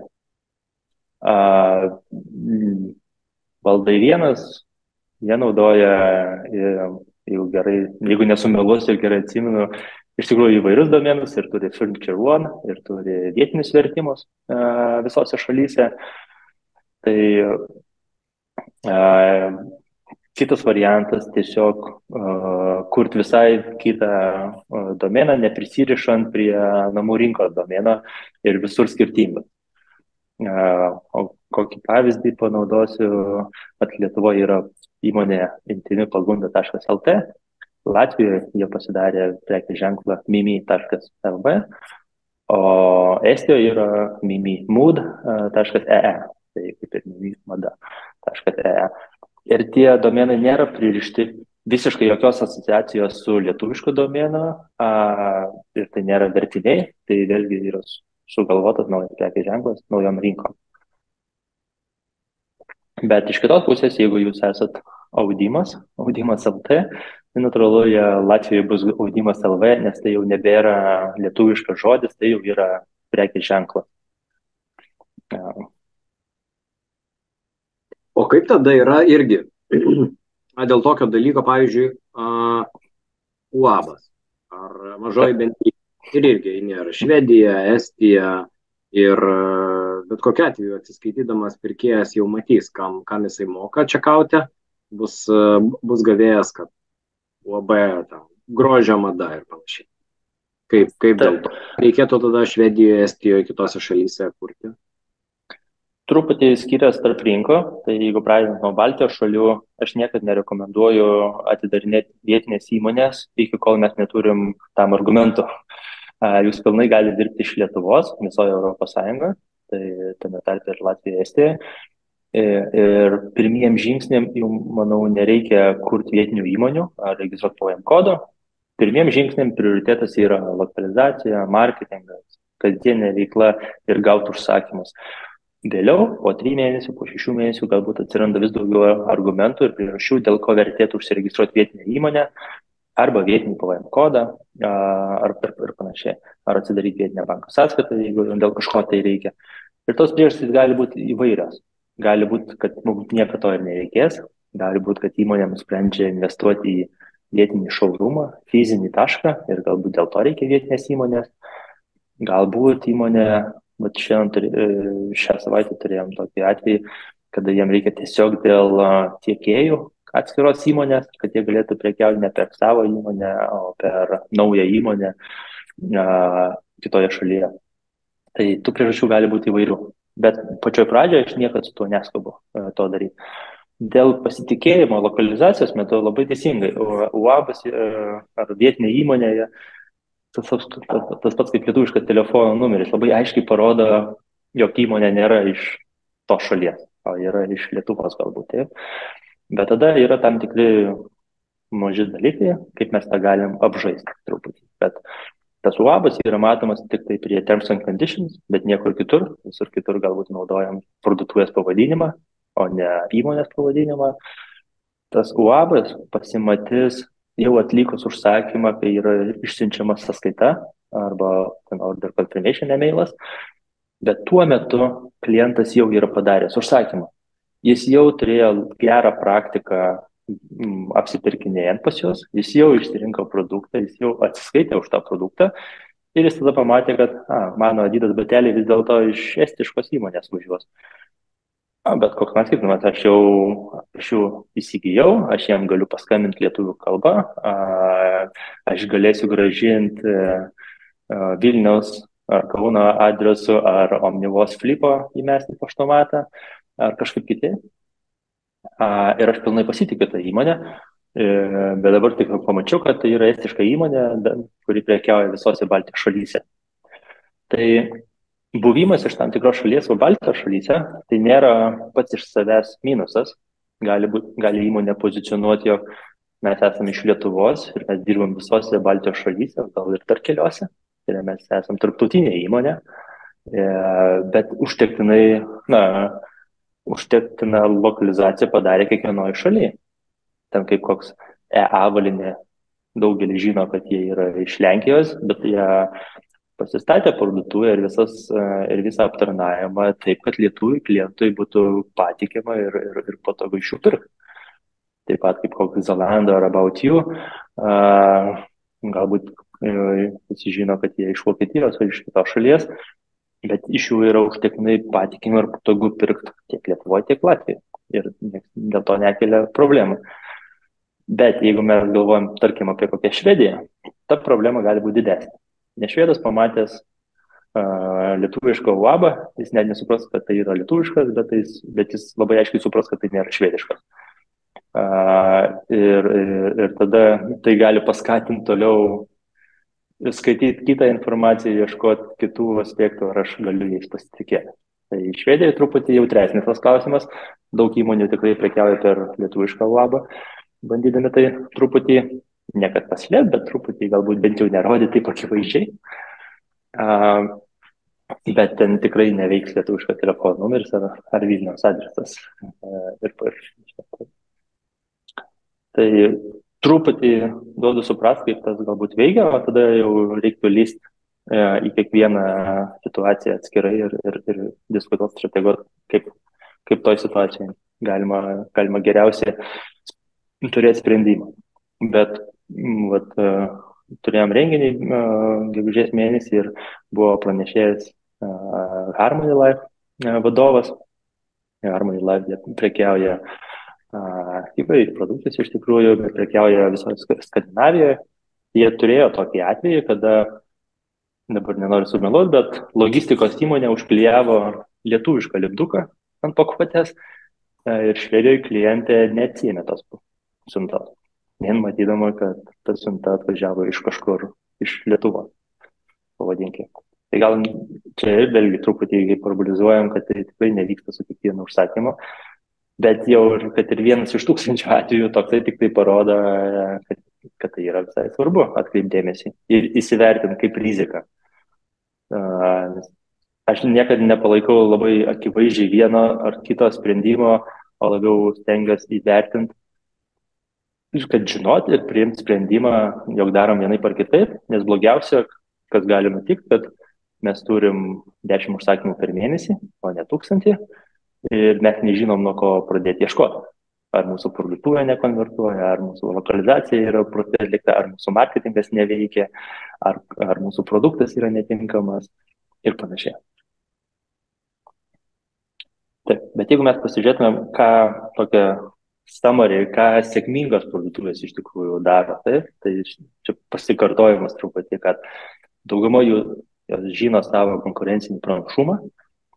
Valdai vienas, jie naudoja jau gerai, jeigu nesumeluosiu ir gerai atsimenu, iš tikrųjų įvairius domenus ir turi Furniture One ir turi vietinius vertimus visose šalyse. Tai Kitas variantas tiesiog kurti visai kitą domeną, neprisirišant prie namų rinkos domeno ir visur skirtingą. O kokį pavyzdį panaudosiu, Lietuvoje yra įmonė intymipagunda.lt, Latvijoje jie pasidarė prekės ženklą mimi.lv, o Estijoje yra mimimood.ee, tai kaip ir mimimada.ee. Ir tie domenai nėra pririšti visiškai jokios asociacijos su lietuvišku domenu, ir tai nėra vertiniai, tai vėlgi yra sugalvotas naujas prekės ženklas naujom rinkom. Bet iš kitos pusės, jeigu jūs esat audimas LT, tai natūralu, Latvijoje bus audimas LV, nes tai jau nebėra lietuviškas žodis, tai jau yra prekės ženklas. O kaip tada yra irgi dėl tokio dalyko, pavyzdžiui, UABas ar mažoji bendrija, ir irgi nėra Švedija, Estija, ir bet kokiu atveju atsiskaitydamas pirkėjas jau matys, kam jisai moka čekauti, bus gavėjas, kad UAB grožio mada ir panašiai. Kaip dėl to? Reikėtų tada Švedijoje, Estijoje, kitose šalyse kurti? Truputį skiriasi tarp rinko, tai jeigu pradedant nuo Baltijos šalių, aš niekad nerekomenduoju atidarinėti vietinės įmonės, iki kol mes neturim tam argumentų. Jūs pilnai galite dirbti iš Lietuvos, visoje Europos Sąjungoje, tai tame tarpe ir Latvijoje, Estijoje. Ir pirmiem žingsniam, jau, manau, nereikia kurti vietinių įmonių ar registruoti PVM kodo. Pirmiem žingsniam prioritetas yra lokalizacija, marketingas, kasdienė veikla ir gauti užsakymus. Vėliau, po 3 mėnesių, po 6 mėnesių galbūt atsiranda vis daugiau argumentų ir priežasčių, dėl ko vertėtų užsiregistruoti vietinę įmonę arba vietinį PVM kodą ir panašiai. Ar atsidaryti vietinę banko sąskaitą, jeigu dėl kažko tai reikia. Ir tos priežastys gali būti įvairios. Gali būti, kad mums nieko to ir nereikės. Gali būti, kad įmonė nusprendžia investuoti į vietinį showroomą, fizinį tašką ir galbūt dėl to reikia vietinės įmonės. Galbūt įmonė, bet šią savaitę turėjom tokį atvejį, kada jiem reikia tiesiog dėl tiekėjų atskiros įmonės, kad jie galėtų prekiauti ne per savo įmonę, o per naują įmonę kitoje šalyje. Tai tų priežasčių gali būti įvairių. Bet pačioj pradžioje aš niekad su tuo neskubu to daryti. Dėl pasitikėjimo lokalizacijos metu labai teisingai. UABas ar vietinė įmonė, tas pats kaip lietuviškas telefono numeris, labai aiškiai parodo, jog įmonė nėra iš to šalies, o yra iš Lietuvos galbūt. Taip. Bet tada yra tam tikri maži dalykai, kaip mes tą galim apžaisti truputį. Bet tas UABas yra matomas tik tai prie Terms and Conditions, bet niekur kitur. Visur kitur galbūt naudojam parduotuvės pavadinimą, o ne įmonės pavadinimą. Tas UABas pasimatys jau atlikus užsakymą, kai yra išsiunčiama sąskaita arba order confirmation emailas, bet tuo metu klientas jau yra padaręs užsakymą. Jis jau turėjo gerą praktiką apsipirkinėjant pas juos, jis jau išsirinko produktą, jis jau atsiskaitė už tą produktą ir jis tada pamatė, kad mano Adidas bateliai vis dėlto iš estiškos įmonės važiuos. Bet koks man skirtumas, aš jau įsigijau, aš jam galiu paskambinti lietuvių kalbą, aš galėsiu grąžinti Vilniaus ar Kauno adresu ar Omnivos flipo įmesti paštomatą ar kažkaip kitaip. Ir aš pilnai pasitikiu tą įmonę, bet dabar tik pamačiau, kad tai yra estiška įmonė, kuri prekiauja visose Baltijos šalyse. Tai buvimas iš tam tikros šalies, o Baltijos šalyse, tai nėra pats iš savęs minusas. Gali įmonė pozicionuoti, jog mes esame iš Lietuvos ir mes dirbam visose Baltijos šalyse, gal ir dar keliose. Tai mes esame tarptautinė įmonė, bet užtektina lokalizaciją padarė kiekvienoje šalyje. Ten kaip koks avalynė, daugelis žino, kad jie yra iš Lenkijos, bet jie pasistatė parduotuvę ir visą aptarnavimą taip, kad lietuvių klientui būtų patikima ir patogu iš jų pirkti. Taip pat kaip koks Zalando ar About You, galbūt visi žino, kad jie iš Vokietijos ar iš kitos šalies, bet iš jų yra užtektinai patikima ir patogu pirkti tiek Lietuvoje, tiek Latvijoje. Ir dėl to nekelia problemų. Bet jeigu mes galvojam, tarkim, apie kokią Švediją, ta problema gali būti didesnė. Nes švedas pamatęs lietuvišką uabą, jis net nesupras, kad tai yra lietuviškas, bet jis labai aiškiai supras, kad tai nėra švediškas. Ir tada tai gali paskatinti toliau skaityti kitą informaciją, ieškoti kitų aspektų, ar aš galiu jais pasitikėti. Tai Švedijoje truputį jautresnis tas klausimas, daug įmonių tikrai prekiauja per lietuvišką uabą, bandydami tai truputį, ne kad paslėpti, bet truputį galbūt bent jau nerodyti taip akivaizdžiai. Bet ten tikrai neveiks lietuviškas telefono numeris ar Vilniaus adresas. Tai truputį duodu suprasti, kaip tas galbūt veikia, o tada jau reiktų lysti į kiekvieną situaciją atskirai ir diskutuoti, strateguoti, kaip toj situacijai galima geriausiai turėti sprendimą. Bet turėjom renginį gegužės mėnesį ir buvo pranešėjęs Harmony Life vadovas. Harmony Life prekiauja įvairiais produktais iš tikrųjų, bet prekiauja visoje Skandinavijoje. Jie turėjo tokį atvejį, kada, dabar nenoriu sumeluoti, bet logistikos įmonė užklijavo lietuvišką lipduką ant pakuotės ir Švedijoje klientė neatsiėmė tos siuntos. Vien matydama, kad ta siunta atvažiavo iš kažkur, iš Lietuvos, pavadinkime. Tai gal čia ir vėlgi truputį parabolizuojam, kad tai tikrai nevyksta su kiekvienu užsakymu. Bet jau, kad ir 1 iš 1000 atvejų, toksai tik tai parodo, kad tai yra visai svarbu atkreipdėmėsi ir įsivertinti kaip riziką. Aš niekada nepalaikau labai akivaizdžiai vieno ar kito sprendimo, o labiau stengiuosi įvertinti, kad žinoti ir priimti sprendimą, jog darom vienaip ar kitaip, nes blogiausia, kas gali nutikti, kad mes turim 10 užsakymų per mėnesį, o ne 1000. Ir mes nežinom, nuo ko pradėti ieškoti. Ar mūsų parduotuvė nekonvertuoja, ar mūsų lokalizacija yra prastai atlikta, ar mūsų marketingas neveikia, ar mūsų produktas yra netinkamas ir panašiai. Taip, bet jeigu mes pasižiūrėtumėm, ką tokia summary, ką sėkmingos parduotuvės iš tikrųjų daro, tai čia pasikartojimas truputį, kad dauguma jų žino savo konkurencinį pranašumą.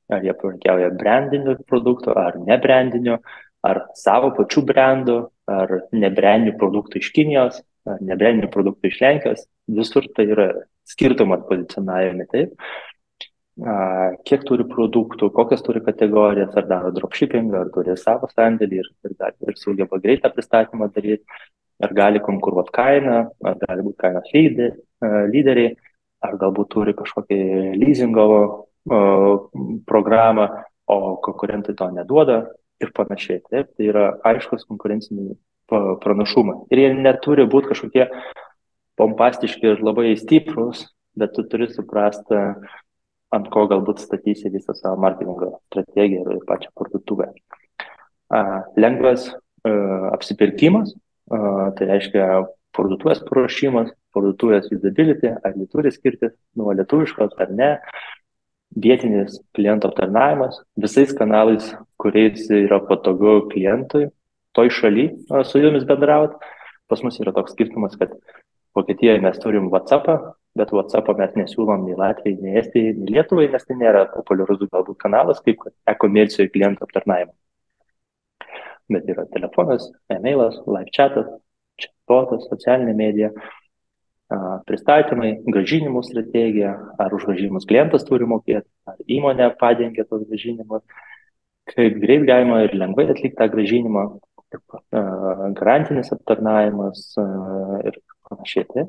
Ar jie prekiauja brandiniu produktu, ar nebrandiniu, ar savo pačių brandų, ar nebrandinių produktų iš Kinijos, ar nebrandinių produktų iš Lenkijos. Visur tai yra skirtumas pozicionavime, taip. Kiek turi produktų, kokias turi kategorijas, ar daro dropshipping, ar turi savo sandėlį ir sugeba greitą pristatymą daryti, ar gali konkuruoti kainą, ar gali būti kainos lyderiai, ar galbūt turi kažkokį leasingo programą, o konkurentai to neduoda ir panašiai. Taip, tai yra aiškus konkurenciniai pranašumai. Ir jie neturi būti kažkokie pompastiški ir labai stiprus, bet tu turi suprasti, ant ko galbūt statysi visą savo marketingo strategiją ir pačią parduotuvę. Lengvas apsipirkimas, tai reiškia parduotuvės paruošimas, parduotuvės usability, ar jį turi skirtis nuo lietuviškos ar ne, vietinis klientų aptarnavimas, visais kanalais, kuriais yra patogu klientui, toj šaly su jumis bendrauti. Pas mus yra toks skirtumas, kad Vokietijoje mes turim WhatsApp'ą, bet WhatsApp'o mes nesiūlom nei Latvijai, nei Estijai, nei Lietuvai, nes tai nėra populiarus galbūt kanalas kaip e-komercijų klientų aptarnavimo. Bet yra telefonas, e-mailas, live chatas, chatbotas, socialinė medija, pristatymai, grąžinimų strategija, ar už grąžinimus klientas turi mokėti, ar įmonė padengia tos grąžinimus, kaip greit galima ir lengvai atlikti tą grąžinimą, garantinis aptarnavimas ir panašiai. Tai.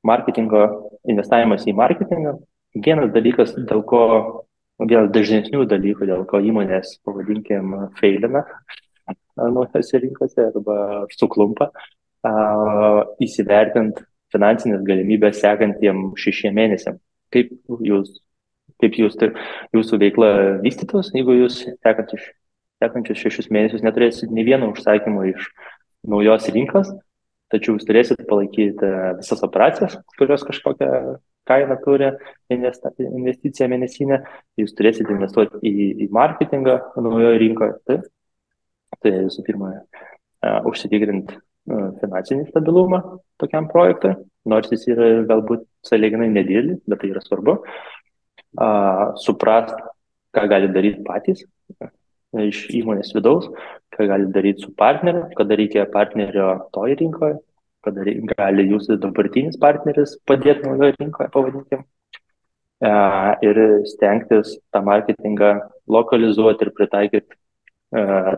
Marketingo, investavimas į marketingą. Vienas dalykas, vienas dažnesnių dalykų, dėl ko įmonės, pavadinkim, feilina naujose rinkose arba suklumpa, įsivertint finansinės galimybės sekantiem 6 mėnesiam. Kaip jūsų veikla vystytos, jeigu jūs sekančius 6 mėnesius neturėsit nei vieno užsakymo iš naujos rinkos, tačiau jūs turėsit palaikyti visas operacijas, kurios kažkokią kainą turi, investiciją mėnesinę, jūs turėsit investuoti į marketingą naujoje rinkoje. Tai visų pirma, užsitikrinti finansinį stabilumą tokiam projektui, nors jis yra galbūt sąlyginai nedidelis, bet tai yra svarbu. Suprast, ką gali daryti patys iš įmonės vidaus, ką gali daryti su partneriu, kada reikia partnerio toj rinkoje, kada gali jūsų dabartinis partneris padėti naujoje rinkoje, pavadinkim. Ir stengtis tą marketingą lokalizuoti ir pritaikyti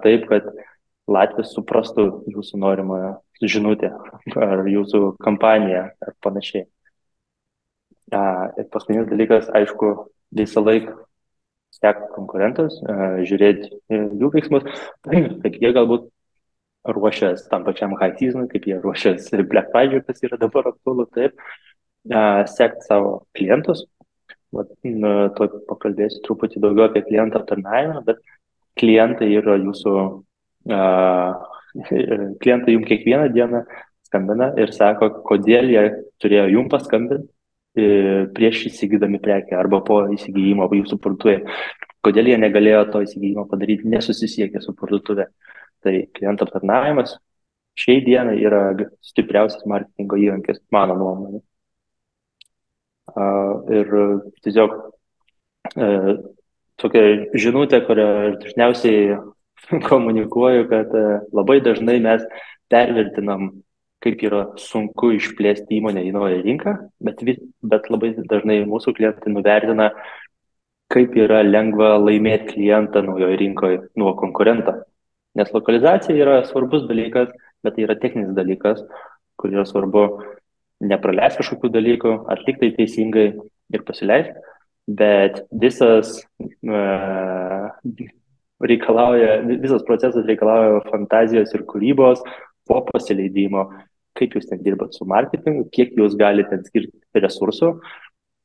taip, kad Latvijas suprastų jūsų norimą žinutę ar jūsų kampaniją ar panašiai. Ir paskutinis dalykas, aišku, visą laiką sekti konkurentus, žiūrėti jų veiksmus, kaip jie galbūt ruošias tam pačiam high seasonui, kaip jie ruošias Black Friday, kas yra dabar aktualu, taip, sekti savo klientus. Tuoj pakalbėsiu truputį daugiau apie klientą aptarnavimą, bet klientai yra jūsų, klientai jums kiekvieną dieną skambina ir sako, kodėl jie turėjo jums paskambinti prieš įsigydami prekę arba po įsigijimo jūsų parduotuvėje. Kodėl jie negalėjo to įsigijimo padaryti, nesusisiekę su parduotuvė. Tai klientų aptarnavimas šiai dienai yra stipriausias marketingo įrankis, mano nuomonė. Ir tiesiog tokia žinutė, kurią dažniausiai komunikuoju, kad labai dažnai mes pervertinam, kaip yra sunku išplėsti įmonę į naują rinką, bet labai dažnai mūsų klientai nuvertina, kaip yra lengva laimėti klientą naujoje rinkoje nuo konkurento. Nes lokalizacija yra svarbus dalykas, bet tai yra techninis dalykas, kur yra svarbu nepraleisti kažkokių dalykų, atlikti teisingai ir pasileisti, bet visas procesas reikalauja fantazijos ir kūrybos po pasileidimo, kaip jūs ten dirbat su marketingu, kiek jūs galite skirti resursų,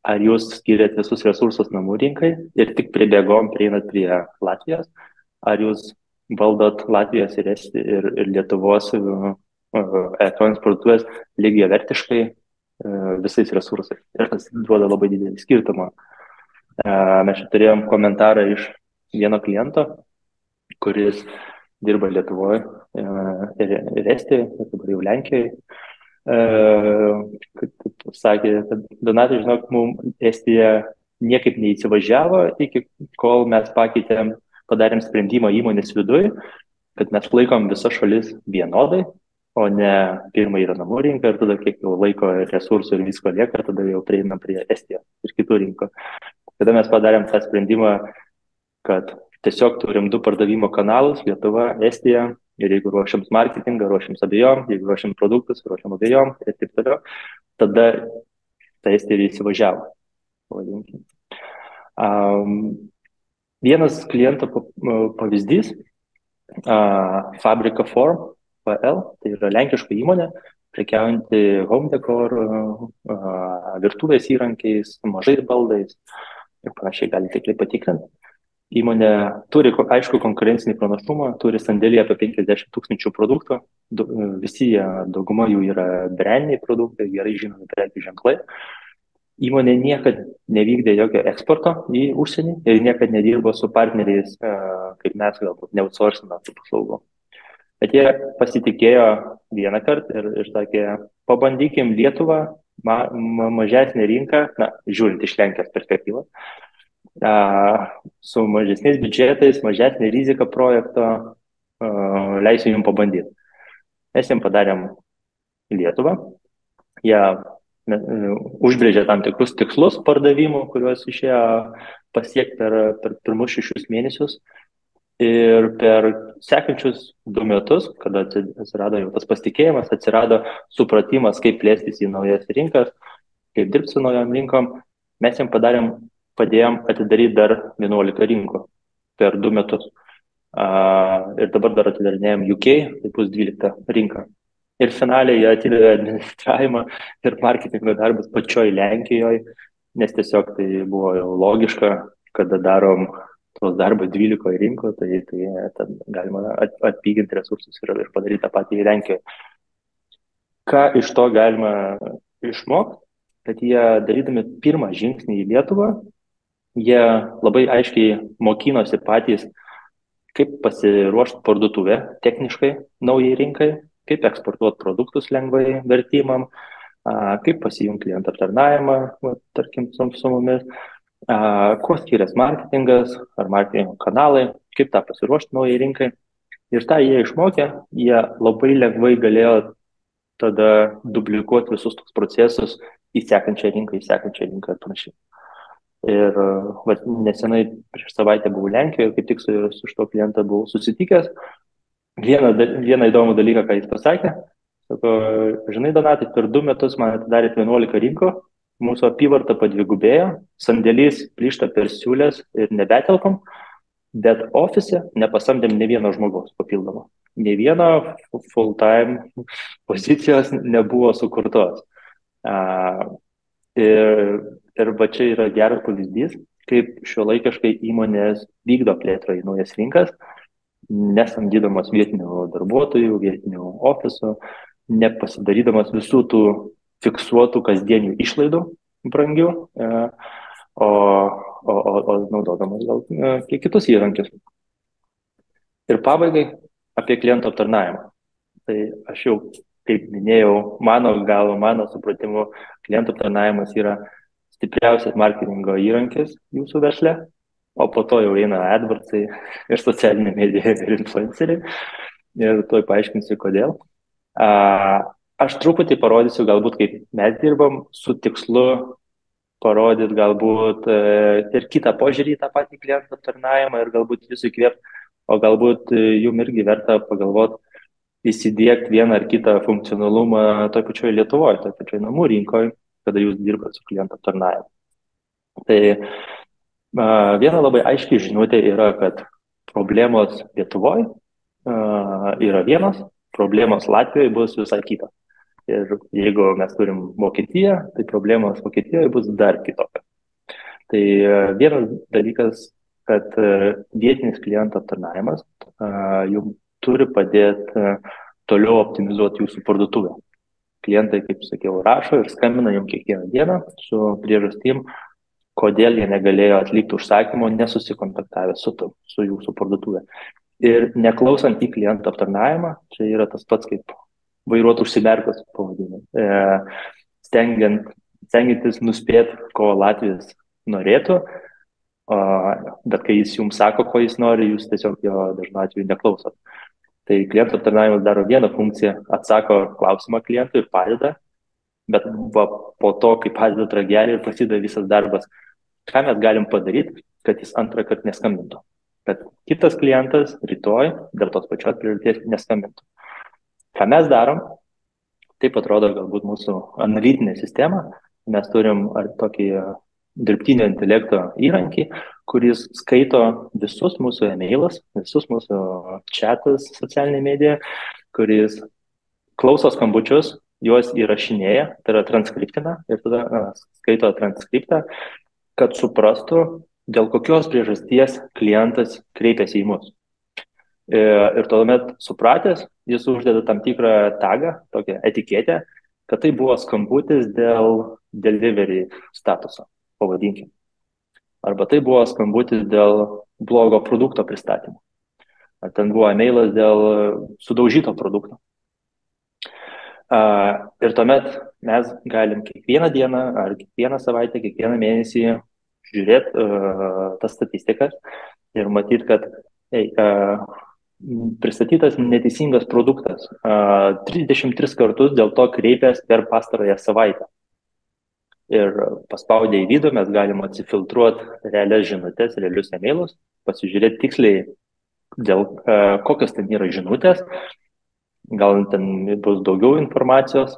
ar jūs skiriat visus resursus namų rinkai ir tik pribėgom prieinat prie Latvijos, ar jūs valdot Latvijos ir Lietuvos elektroninės parduotuvės lygiai vertiškai visais resursais. Ir tas duoda labai didelį skirtumą. Mes čia turėjom komentarą iš vieno kliento, kuris dirba Lietuvoje ir Estijoje, ir dabar jau Lenkijoje. Sakė, kad Donatai, žinok, mums Estija niekaip neįsivažiavo, iki kol mes padarėm sprendimą įmonės viduje, kad mes laikom visas šalis vienodai, o ne pirmą yra namų rinka ir tada kiek jau laiko ir resursų ir visko lieka, ir tada jau prieinam prie Estijos ir kitų rinkų. Tada mes padarėm tą sprendimą, kad tiesiog turim 2 pardavimo kanalus - Lietuva, Estija. Ir jeigu ruošiam marketingą, ruošiam abejom, jeigu ruošiam produktus, ruošiam abejom ir taip toliau, tada tai Estija įsivažiavo. Vienas kliento pavyzdys, Fabrika Form PL, tai yra lenkiška įmonė, prekiaujanti home decor, virtuvės įrankiais, mažais baldais ir panašiai, gali tikrai patikrinti. Įmonė turi, aišku, konkurencinį pranašumą, turi sandėlį apie 50 000 produktų, dauguma jų yra brandiniai produktai, gerai žinomi prekių ženklai. Įmonė niekad nevykdė jokio eksporto į užsienį ir niekad nedirbo su partneriais, kaip mes galbūt neoutsourcino tų paslaugų. Bet jie pasitikėjo vieną kartą ir sakė, pabandykim Lietuvą, mažesnė rinka, žiūrint iš Lenkijos perspektyvos, su mažesniais biudžetais, mažesnė rizika projekto, leisiu jums pabandyti. Mes jiems padarėm Lietuvą, jie užbrėžė tam tikrus tikslus pardavimų, kuriuos išėjo pasiekti per pirmus 6 mėnesius. Ir per sekančius 2 metus, kada atsirado jau tas pasitikėjimas, atsirado supratimas, kaip plėstis į naujas rinkas, kaip dirbti su naujom rinkom, mes jiems padėjom atidaryti dar 11 rinkų per 2 metus. Ir dabar dar atidarinėjom UK, tai bus 12 rinka. Ir finaliai jie atidavė administravimą ir marketingo darbus pačioj Lenkijoje, nes tiesiog tai buvo jau logiška, kada darom tos darbą 12 rinkų, tai galima atpiginti resursus ir padaryti tą patį į Lenkijoje. Ką iš to galima išmokti, kad jie darydami pirmą žingsnį į Lietuvą, jie labai aiškiai mokinosi patys, kaip pasiruošti parduotuvę techniškai naujai rinkai, kaip eksportuoti produktus lengvai vertimam, kaip pasijungti klientų aptarnavimą, tarkim, su mumis, kuo skiriasi marketingas ar marketingo kanalai, kaip tą pasiruošti naujai rinkai. Ir tą jie išmokė, jie labai lengvai galėjo tada duplikuoti visus tos procesus į sekančią rinką ir panašiai. Ir nesenai prieš savaitę buvau Lenkijoje ir kaip tik su šito klientą buvau susitikęs. Vieną įdomų dalyką, ką jis pasakė, sako, žinai, Donatai, per 2 metus man atidarėt 11 rinkų, mūsų apyvarta padvigubėjo, sandėlys plyšta per siūlės ir nebetelpam, bet ofise nepasamdėm ne vieno žmogaus papildomo. Ne vieno full-time pozicijos nebuvo sukurtos. Ir va čia yra geras pavyzdys, kaip šiuolaikiškai įmonės vykdo plėtrą į naujas rinkas, nesamdydamas vietinių darbuotojų, vietinių ofisų, nepasidarydamas visų tų fiksuotų kasdienių išlaidų brangių, o naudodamas gal kiek kitus įrankius. Ir pabaigai apie klientų aptarnavimą. Tai aš jau, kaip minėjau, mano supratimu, klientų aptarnavimas yra stipriausias marketingo įrankis jūsų versle, o po to jau eina advertsai ir socialinė medija ir influenceriai. Ir tuoj paaiškinsiu, kodėl. Aš truputį parodysiu, galbūt kaip mes dirbam, su tikslu parodyti galbūt ir kitą požiūrį į tą patį klientų aptarnavimą ir galbūt jūsų įkvėpti, o galbūt jums irgi verta pagalvoti, įsidėkti vieną ar kitą funkcionalumą toj pačioj Lietuvoje, toj pačioj namų rinkoje, kada jūs dirbate su klientų aptarnavimu. Tai viena labai aiškiai žinutė yra, kad problemos Lietuvoje yra vienas, problemos Latvijoje bus visai kita. Ir jeigu mes turim Vokietiją, tai problemos Vokietijoje bus dar kitokia. Tai vienas dalykas, kad vietinis klientų aptarnavimas jums turi padėti toliau optimizuoti jūsų parduotuvę. Klientai, kaip sakiau, rašo ir skambina jums kiekvieną dieną su priežastim, kodėl jie negalėjo atlikti užsakymo, nesusikontaktavę su jūsų parduotuvė. Ir neklausant į klientų aptarnavimą, čia yra tas pats kaip vairuoti užsimerkus, pavadinimu. Stengiantis nuspėti, ko Latvijas norėtų, bet kai jis jums sako, ko jis nori, jūs tiesiog jo dažnu atveju neklausot. Tai klientų aptarnavimas daro vieną funkciją, atsako klausimą klientui ir padeda, bet po to, kai padeda ragelį ir prasideda visas darbas, ką mes galim padaryti, kad jis antrą kartą neskambintų. Kad kitas klientas rytoj dėl tos pačios priežasties neskambintų. Ką mes darom, taip atrodo galbūt mūsų analitinė sistema. Mes turim tokį dirbtinio intelekto įrankį, kuris skaito visus mūsų e-mailus, visus mūsų chatus socialinėje medijoje, kuris klauso skambučius, juos įrašinėja, tai yra transkriptina ir tada skaito transkriptą, kad suprastų, dėl kokios priežasties klientas kreipiasi į mus. Ir tuomet supratęs, jis uždeda tam tikrą tagą, tokią etiketę, kad tai buvo skambutis dėl delivery statuso, pavadinkim. Arba tai buvo skambutis dėl blogo produkto pristatymo. Ar ten buvo e-mailas dėl sudaužyto produkto. Ir tuomet mes galim kiekvieną dieną ar kiekvieną savaitę, kiekvieną mėnesį žiūrėti tas statistikas ir matyti, kad pristatytas neteisingas produktas 33 kartus dėl to kreipęs per pastarąją savaitę. Ir paspaudę į vidų mes galim atsifiltruoti realias žinutės, realius e-mailus, pasižiūrėti tiksliai, dėl kokios ten yra žinutės, gal ten bus daugiau informacijos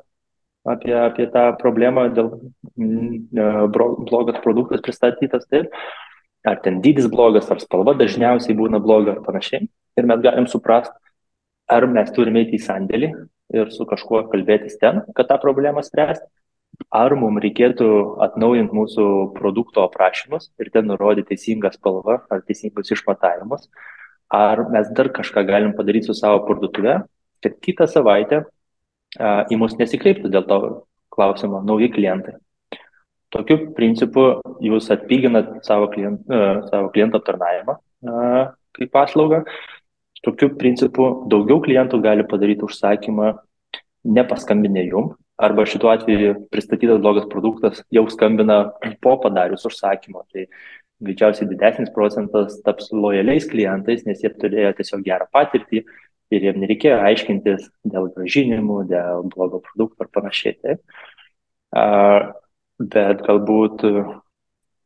apie tą problemą, dėl blogas produktas pristatytas, taip, ar ten dydis blogas, ar spalva dažniausiai būna bloga ar panašiai. Ir mes galim suprasti, ar mes turime eiti į sandėlį ir su kažkuo kalbėtis ten, kad tą problemą spręsti. Ar mums reikėtų atnaujinti mūsų produkto aprašymus ir ten nurodyti teisingą spalvą ar teisingus išmatavimus, ar mes dar kažką galim padaryti su savo parduotuve, kad kitą savaitę į mus nesikreiptų dėl to klausimo nauji klientai. Tokiu principu jūs atpiginat savo klientų aptarnavimą kaip paslaugą tokiu principu daugiau klientų gali padaryti užsakymą nepaskambinę jum, arba šituo atveju pristatytas blogas produktas jau skambina po padarius užsakymą. Tai greičiausiai didesnis procentas taps lojaliais klientais, nes jie turėjo tiesiog gerą patirtį ir jiems nereikėjo aiškintis dėl grąžinimų, dėl blogo produkto ar panašiai. Taip. Bet galbūt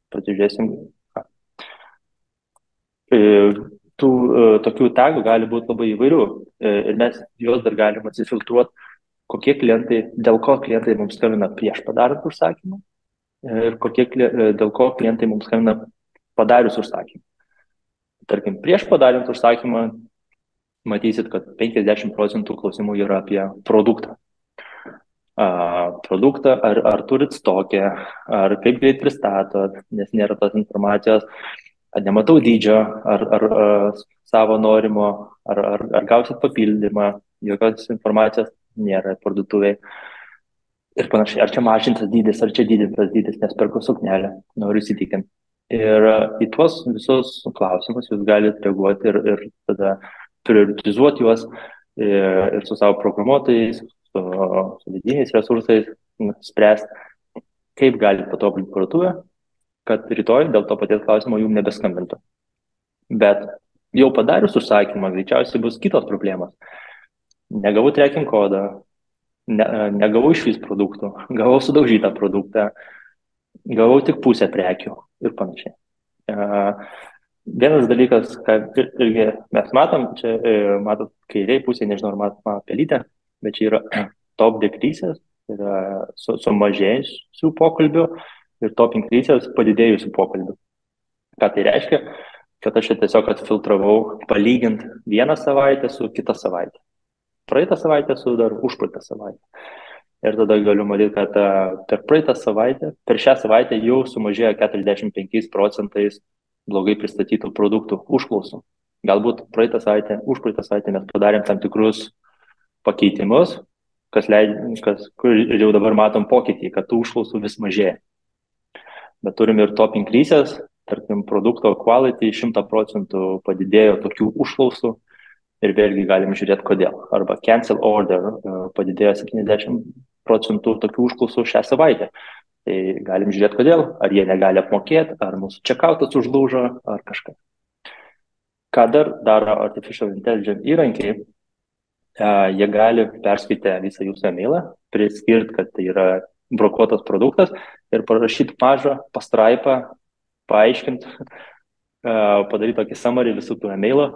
pasižiūrėsim. Tų tokių tagų gali būti labai įvairių ir mes juos dar galim atsifiltruoti, dėl ko klientai mums skambina prieš padarant užsakymą ir dėl ko klientai mums skambina padarius užsakymą. Tarkim, prieš padarant užsakymą matysit, kad 50% klausimų yra apie produktą. Ar turit stokę, ar kaip greit pristatot, nes nėra tos informacijos, ar nematau dydžio, ar savo norimo, ar gausit papildymą, jokios informacijos nėra parduotuvėje. Ir panašiai, ar čia mažintas dydis, ar čia didintas dydis, nes perku suknelę, noriu įsitikinti. Ir į tuos visus klausimus jūs galite reaguoti ir tada prioritizuoti juos ir su savo programuotojais, su vidiniais resursais spręsti, kaip galite patobulinti parduotuvę, kad rytoj dėl to paties klausimo jums nebeskambintų. Bet jau padarius užsakymą greičiausiai bus kitos problemos. Negavau tracking kodą, negavau išvis produktų, gavau sudaužytą produktą, gavau tik pusę prekių ir panašiai. Vienas dalykas, ką irgi mes matom, čia matot kairiai pusėje, nežinau, ar matom pelytę, bet čia yra top decreases, tai yra sumažėjusių pokalbių ir top increases padidėjusių pokalbių. Ką tai reiškia? Kad aš tiesiog atfiltravau palygint vieną savaitę su kitą savaitę. Praeitą savaitę su dar užpraeitą savaitę. Ir tada galiu matyti, kad per šią savaitę jau sumažėjo 45% blogai pristatytų produktų užklausų. Galbūt praeitą savaitę, užpraeitą savaitę mes padarėm tam tikrus pakeitimus, kur jau dabar matom pokytį, kad tų užklausų vis mažėja. Bet turim ir top increases, tarkim, produkto quality 100% padidėjo tokių užklausų ir vėlgi galim žiūrėti kodėl. Arba cancel order padidėjo 70% tokių užklausų šią savaitę. Tai galim žiūrėti kodėl, ar jie negali apmokėti, ar mūsų checkoutas užlūžo, ar kažką. Ką dar daro Artificial Intelligence įrankiai, jie gali perskaitę visą jūsų emailą, priskirti, kad tai yra brokuotas produktas ir parašyti mažą pastraipą, paaiškinti, padaryti tokį summary visų tų emailų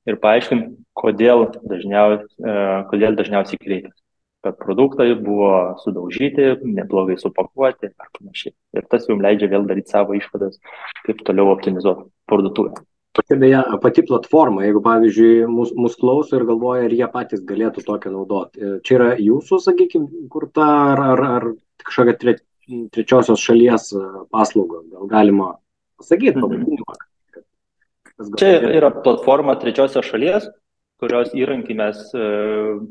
ir paaiškinti, kodėl dažniausiai kreipiasi. Kad produktai buvo sudaužyti, neblogai supakuoti ar panašiai. Ir tas jums leidžia vėl daryti savo išvadas, kaip toliau optimizuoti parduotuvę. Pati platforma, jeigu pavyzdžiui mus klauso ir galvoja, ar jie patys galėtų tokią naudoti. Čia yra jūsų, sakykime, kurta ar kažkokia trečiosios šalies paslauga, gal galima pasakyti pavadinimą. Čia yra platforma trečiosios šalies, kurios įrankį mes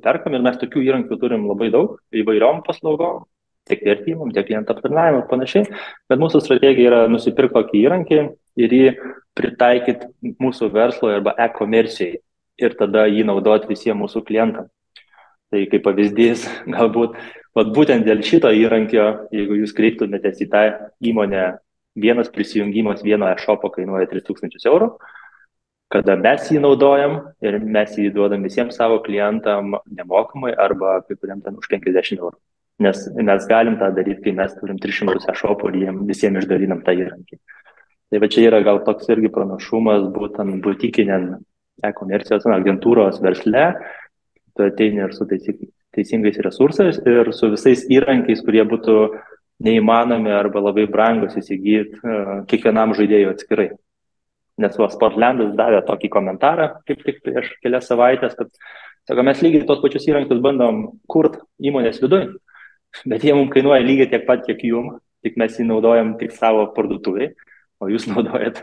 perkam ir mes tokių įrankių turim labai daug, įvairiom paslaugom, tiek vertimam, tiek klientų aptarnavimam ir panašiai, bet mūsų strategija yra nusipirkti tokį įrankį ir jį pritaikyti mūsų verslo arba e-komercijai ir tada jį naudoti visiems mūsų klientam. Tai kaip pavyzdys, galbūt būtent dėl šito įrankio, jeigu jūs kreiptumėtės į tą įmonę, vienas prisijungimas vieno e-shopo kainuoja 3000 eurų, kada mes jį naudojam ir mes jį duodam visiems savo klientam nemokamai arba kai kuriam ten už 50 eurų. Nes mes galim tą daryti, kai mes turim 300 e-shopų ir jiem visiems išdalinam tą įrankį. Tai va čia yra gal toks irgi pranašumas būtent butikiniam e-komercijos agentūros versle. Tu ateini ir su teisingais resursais ir su visais įrankiais, kurie būtų neįmanomi arba labai brangus įsigyti kiekvienam žaidėjui atskirai. Nes Sportlandas davė tokį komentarą, kaip tik prieš kelias savaitės, kad sako, mes lygiai tos pačius įrankius bandom kurti įmonės viduj, bet jie mums kainuoja lygiai tiek pat, kiek jum, tik mes jį naudojam tik savo parduotuviai, o jūs naudojat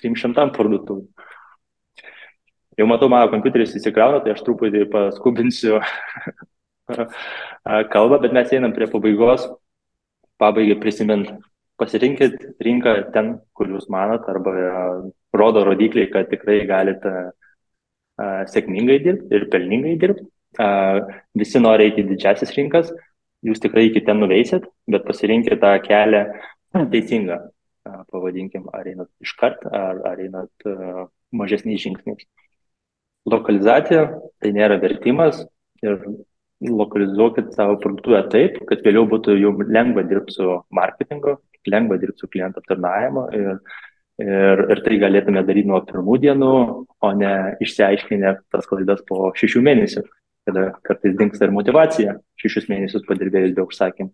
300 parduotuvių. Jau matau, mano kompiuteris įsikrauna, tai aš truputį paskubinsiu kalbą, bet mes einam prie pabaigos, pabaigai prisimint. Pasirinkit rinką ten, kur jūs manot, arba rodo rodikliai, kad tikrai galite sėkmingai dirbti ir pelningai dirbti. Visi nori eiti į didžiasis rinkas, jūs tikrai iki ten nuveisit, bet pasirinkite tą kelią teisingą, pavadinkim, ar einat iškart, ar einat mažesniais žingsniais. Lokalizacija tai nėra vertimas ir lokalizuokit savo produktą taip, kad vėliau būtų jau lengva dirbti su marketingu, lengva dirbti su klientų aptarnavimu ir tai galėtume daryti nuo pirmų dienų, o ne išsiaiškinę tas klaidas po 6 mėnesių, kada kartais dingsta ir motyvacija 6 mėnesius padirbėjus be užsakymų.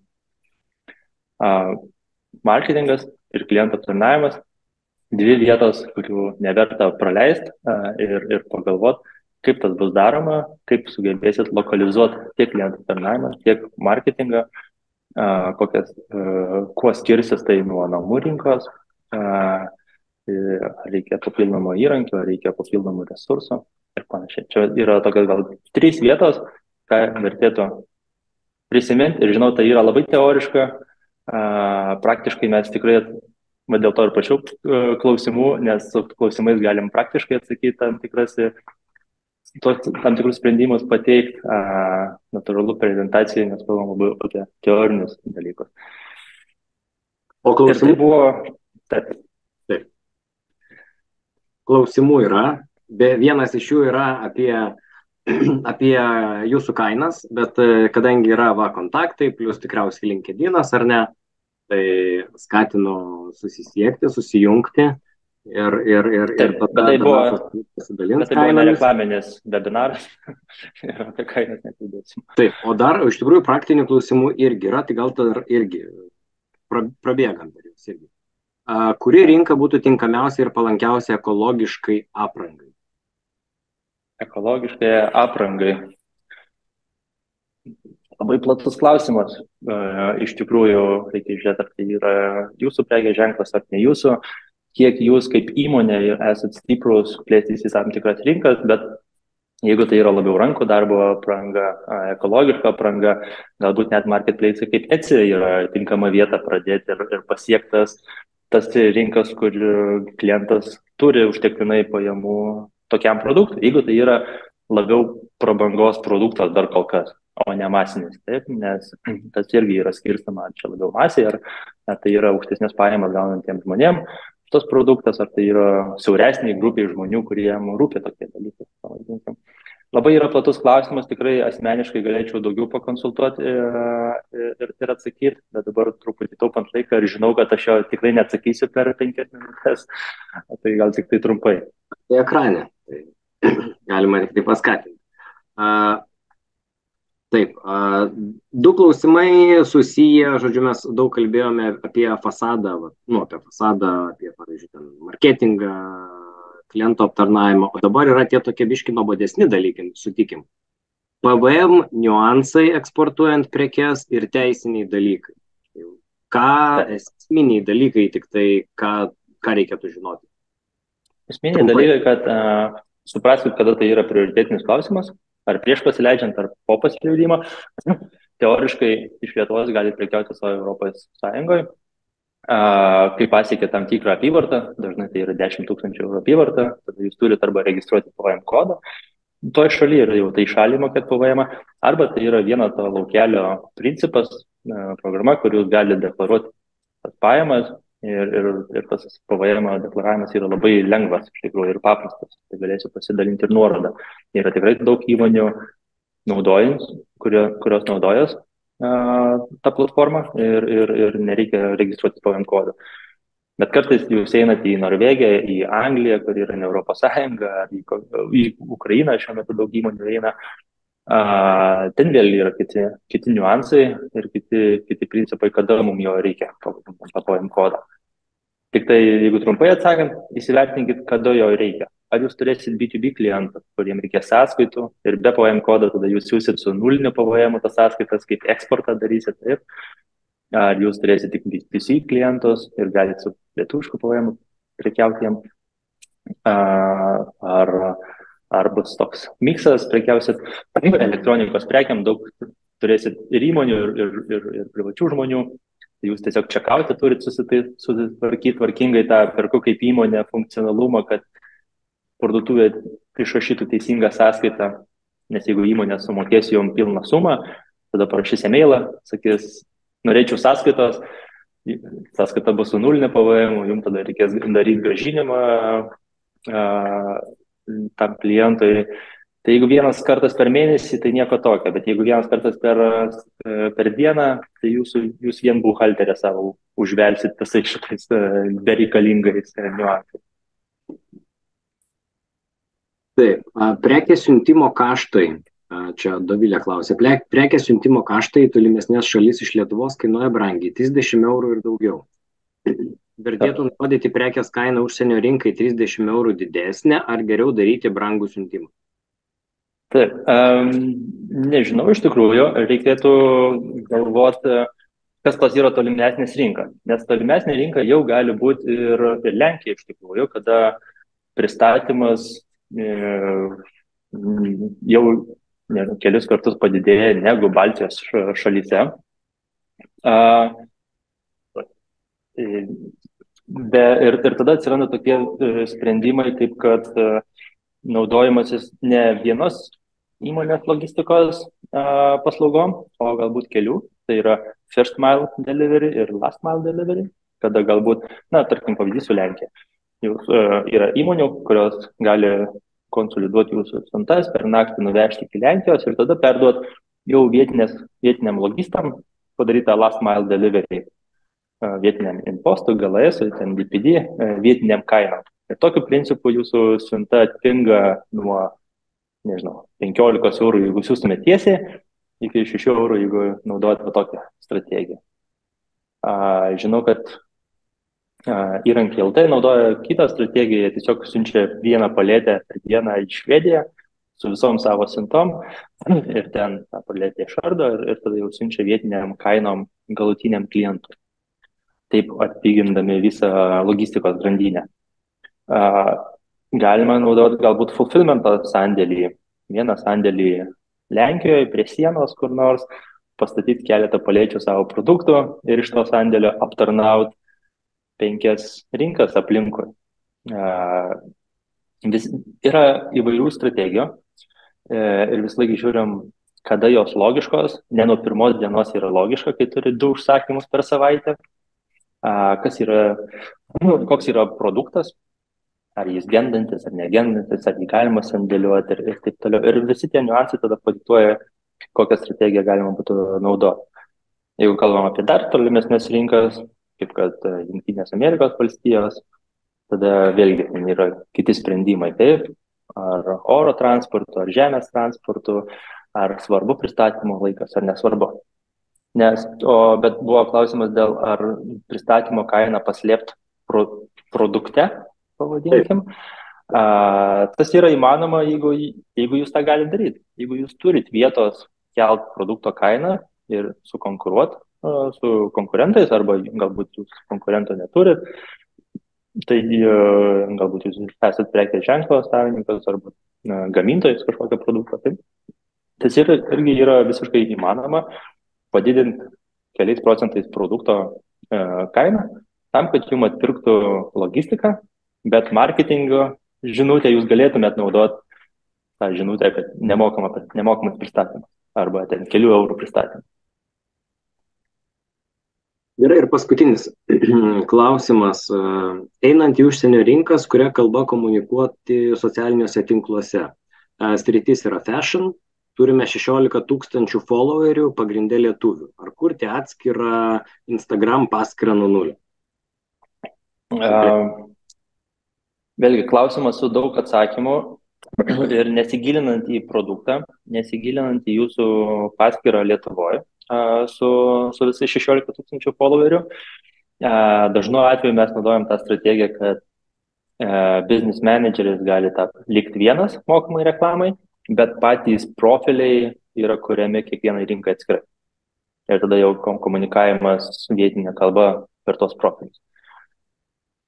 Marketingas ir klientų aptarnavimas - 2 vietos, kurių neverta praleisti ir pagalvoti, kaip tas bus daroma, kaip sugebėsit lokalizuoti tiek klientų aptarnavimą, tiek marketingą, kuo skirsis tai nuo namų rinkos, ar reikia papildomo įrankio, ar reikia papildomų resursų ir panašiai. Čia yra tokios gal 3 vietos, ką vertėtų prisiminti ir žinau, tai yra labai teoriška, praktiškai mes tikrai, dėl to ir prašiau klausimų, nes su klausimais galim praktiškai atsakyti tam tikrus sprendimus pateikti, natūralu prezentacijai, nes kalbam labai apie teorinius dalykus. O klausimų tai buvo... Taip. Klausimų yra, vienas iš jų yra apie jūsų kainas, bet kadangi yra kontaktai, plus tikriausiai LinkedInas ar ne, tai skatinu susisiekti, susijungti. Bet tai buvo nereklaminis webinaras ir apie kainas nekalbėsim. Taip, o dar iš tikrųjų praktinių klausimų irgi yra, tai gal dar irgi prabėgant dar jūs irgi. Kuri rinka būtų tinkamiausia ir palankiausia ekologiškai aprangai? Ekologiškai aprangai. Labai platus klausimas. Iš tikrųjų, reikia žiūrėti, ar tai yra jūsų prekės ženklas, ar ne jūsų. Kiek jūs kaip įmonė esat stiprus plėstis į tam tikras rinkas, bet jeigu tai yra labiau rankų darbo apranga, ekologiška apranga, galbūt net marketplace kaip Etsy yra tinkama vieta pradėti ir pasiektas tas rinkas, kur klientas turi užtektinai pajamų tokiam produktui, jeigu tai yra labiau prabangos produktas dar kol kas, o ne masinis, taip, nes tas irgi yra skirstama, ar čia labiau masiai, ar tai yra aukštesnės pajamas gaunantiems žmonėms tas produktas, ar tai yra siauresniai grupiai žmonių, kuriem rūpi tokie dalykai. Labai yra platus klausimas, tikrai asmeniškai galėčiau daugiau pakonsultuoti ir atsakyti, bet dabar truputį taupant laiką ir žinau, kad aš jo tikrai neatsakysiu per 5 minutės, tai gal tik tai trumpai. Tai ekrane, tai galima tik tai paskatinti. Taip, 2 klausimai susiję, žodžiu, mes daug kalbėjome apie fasadą, apie, pavyzdžiui, marketingą, kliento aptarnavimą, o dabar yra tie tokie biški nuobodesni dalykai, sutikim. PVM niuansai eksportuojant prekes ir teisiniai dalykai. Ką esminiai dalykai, tik tai, ką reikėtų žinoti? Esminiai dalykai, kad supraskit, kada tai yra prioritetinis klausimas, ar prieš pasileidžiant, ar po pasileidimo. Teoriškai iš Lietuvos gali prekiauti savo Europos Sąjungoje. Kai pasiekia tam tikrą apyvartą, dažnai tai yra 10 000 eurų apyvartą, tada jūs turite arba registruoti PVM kodą, toj šalyje yra jau tai šaliai mokėti PVM, arba tai yra vieno to laukelio principas, programa, kur jūs galite deklaruoti tas pajamas ir tas PVM deklaravimas yra labai lengvas, iš tikrųjų, ir paprastas. Tai galėsiu pasidalinti ir nuorodą. Yra tikrai daug įmonių kurios naudojas tą platformą ir nereikia registruoti PVM kodą. Bet kartais jūs einate į Norvegiją, į Angliją, kur yra ne Europos Sąjunga, į Ukrainą, šiuo metu daug įmonių eina. Ten vėl yra kiti niuansai ir kiti principai, kada mums jo reikia, tą PVM kodą. Tik tai, jeigu trumpai atsakant, įsivertinkit, kada jo reikia. Ar jūs turėsit B2B klientą, kuriem reikės sąskaitų ir be PVM kodo, tada jūs siūsit su nuliniu PVM tas sąskaitas, kaip eksportą darysit, taip. Ar jūs turėsit tik B2C klientus ir galite su lietuvišku PVM prekiauti jiem. Ar bus toks miksas, prekiausit elektronikos prekiam, daug turėsit ir įmonių, ir privačių žmonių. Jūs tiesiog čekauti turit susitvarkyti tvarkingai tą perku kaip įmonę funkcionalumą, kad parduotuvė išrašytų teisingą sąskaitą, nes jeigu įmonė sumokės jom pilną sumą, tada parašys e-mailą, sakys, norėčiau sąskaitos, sąskaita bus su nulinė PVM, jums tada reikės daryti grąžinimą tam klientui. Tai jeigu vienas kartas per mėnesį, tai nieko tokio, bet jeigu vienas kartas per dieną, tai jūs vien buhalterę savo užvelsit visais šitais bereikalingais niuansais. Taip, prekės siuntimo kaštai, čia Dovilė klausė, prekės siuntimo kaštai tolimesnės šalis iš Lietuvos kainuoja brangiai, 30 eurų ir daugiau. Vertėtų nurodyti prekės kainą užsienio rinkai 30 eurų didesnė, ar geriau daryti brangų siuntimą? Taip, nežinau, iš tikrųjų, reikėtų galvoti, kas tas yra tolimesnės rinka, nes tolimesnė rinka jau gali būti ir Lenkija, iš tikrųjų, kada pristatymas jau kelis kartus padidėja negu Baltijos šalyse. Ir tada atsiranda tokie sprendimai, kaip kad naudojimasis ne vienos įmonės logistikos paslaugom, o galbūt kelių. Tai yra first mile delivery ir last mile delivery, kada galbūt, tarkim, pavyzdys su Lenkija. Yra įmonių, kurios gali konsoliduoti jūsų siuntas, per naktį nuvežti iki Lenkijos ir tada perduoti jau vietiniam logistam padarytą last mile delivery vietiniam impostu, GLS, DPD, vietiniam kainom. Ir tokiu principu jūsų siunta atpinga nuo, 15 eurų, jeigu siūstumėte tiesiai, iki 6 eurų, jeigu naudojate tokią strategiją. Žinau, kad įrankiai LT naudoja kitą strategiją, tiesiog siunčia vieną paletę per dieną į Švediją su visom savo siuntom ir ten tą paletę išardo ir tada jau siunčia vietiniam kainom galutiniam klientui. Taip atpigindami visą logistikos grandinę. Galima naudoti galbūt fulfillmento sandėlį, vieną sandėlį Lenkijoje prie sienos kur nors, pastatyti keletą palečių savo produktų ir iš to sandėlio aptarnauti 5 rinkas aplinkui. Yra įvairių strategijų ir vis laik žiūrim, kada jos logiškos, ne nuo pirmos dienos yra logiška, kai turi 2 užsakymus per savaitę. Koks yra produktas, ar jis gendantis, ar negendantis, ar jį galima sandėliuoti ir taip toliau. Ir visi tie niuansai tada padiktuoja, kokią strategiją galima būtų naudoti. Jeigu kalbam apie dar tolimesnės rinkas, kaip kad Jungtinės Amerikos valstijos, tada vėlgi yra kiti sprendimai, taip, ar oro transportu, ar žemės transportu, ar svarbu pristatymo laikas, ar nesvarbu. Bet buvo klausimas dėl ar pristatymo kainą paslėpti produkte, pavadinkim. Tas yra įmanoma, jeigu jūs tą galite daryti. Jeigu jūs turit vietos kelt produkto kainą ir sukonkuruoti su konkurentais, arba galbūt jūs konkurento neturit, tai galbūt jūs esat prekės ženklo savininkas arba gamintojas kažkokio produkto. Taip. Tas irgi yra visiškai įmanoma padidinti keliais procentais produkto kainą, tam, kad jums atpirktų logistiką, bet marketingo žinutę jūs galėtumėt naudoti tą žinutę, kad nemokamas pristatymas arba ten kelių eurų pristatymas. Gerai, ir paskutinis klausimas. Einant į užsienio rinkas, kuria kalba komunikuoti socialiniuose tinkluose. Sritis yra fashion. Turime 16 000 followerių, pagrindė lietuvių. Ar kurti atskirą Instagram paskyrą nuo 0? Vėlgi, klausimas su daug atsakymų ir nesigilinant į produktą, nesigilinant į jūsų paskyrą Lietuvoje su visais 16 000 followerių. Dažnu atveju mes naudojam tą strategiją, kad business manageris gali likti vienas mokamai reklamai, bet patys profiliai yra kuriami kiekvienai rinkai atskirai. Ir tada jau komunikavimas vietinė kalba per tos profilius.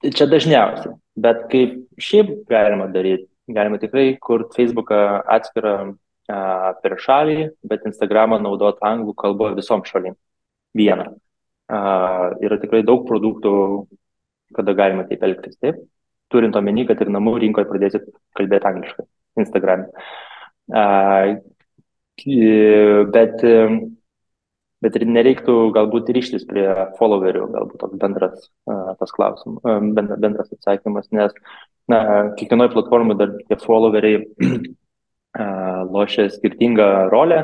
Čia dažniausiai, bet kaip šiaip galima daryti, galima tikrai kurti Facebooką atskirą per šalį, bet Instagramą naudoti anglų kalbą visom šalim. Vieną. Yra tikrai daug produktų, kada galima taip elgtis, taip. turint omeny, kad ir namų rinkoje pradėsit kalbėti angliškai, Instagram. Bet ir nereiktų galbūt ryštis prie followerių, galbūt toks bendras tas klausimas, bendras atsakymas, nes kiekvienoje platformoje dar tie followeriai lošia skirtingą rolę.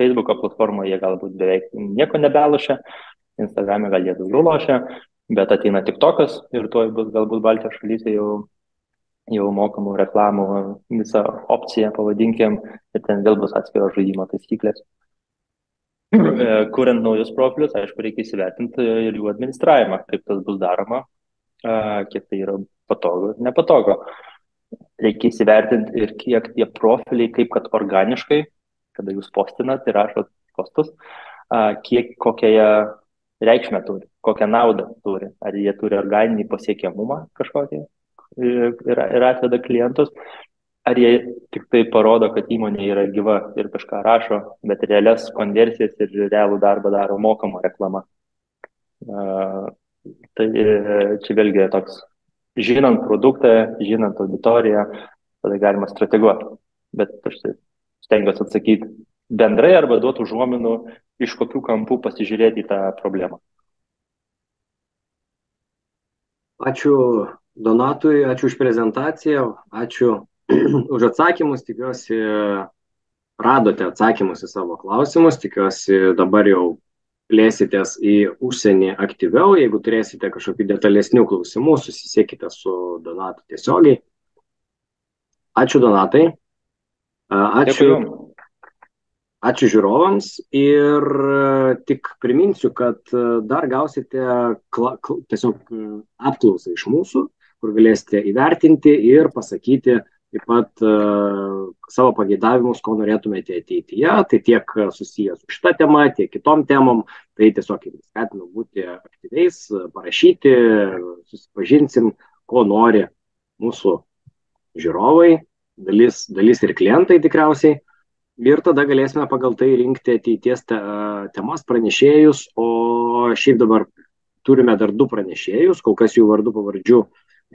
Facebooko platformoje jie galbūt beveik nieko nebelošia, Instagram'e gal jie daugiau lošia, bet ateina TikTokas ir tuoj bus galbūt Baltijos šalyse jau mokamų reklamų visą opciją, pavadinkim, ir ten vėl bus atskiros žaidimo taisyklės. Kuriant naujus profilius, aišku, reikia įsivertinti ir jų administravimą, kaip tas bus daroma, kiek tai yra patogu ir nepatogu. Reikia įsivertinti ir kiek tie profiliai, kaip kad organiškai, kada jūs postinat ir rašot postus, kokią jie reikšmę turi, kokią naudą turi. Ar jie turi organinį pasiekiamumą kažkokį ir atveda klientus, ar jie tik tai parodo, kad įmonė yra gyva ir kažką rašo, bet realias konversijas ir realų darbą daro mokama reklama. Tai čia vėlgi toks, žinant produktą, žinant auditoriją, tada galima strateguoti. Bet aš stengiuosi atsakyti bendrai arba duoti užuominų, iš kokių kampų pasižiūrėti į tą problemą. Ačiū Donatui, ačiū už prezentaciją, ačiū už atsakymus. Tikiuosi, radote atsakymus į savo klausimus. Tikiuosi, dabar jau plėsitės į užsienį aktyviau. Jeigu turėsite kažkokių detalesnių klausimų, susisiekite su Donatu tiesiogiai. Ačiū Donatai. Ačiū žiūrovams ir tik priminsiu, kad dar gausite tiesiog apklausą iš mūsų, kur galėsite įvertinti ir pasakyti taip pat savo pageidavimus, ko norėtumėte ateityje. Tai tiek susijęs su šitą temą, tiek kitom temom. Tai tiesiog skatinu būti aktyviais, parašyti, susipažinsim, ko nori mūsų žiūrovai, dalis ir klientai tikriausiai. Ir tada galėsime pagal tai rinkti ateities temas, pranešėjus, o šiaip dabar turime dar 2 pranešėjus, kol kas jų vardų pavardžių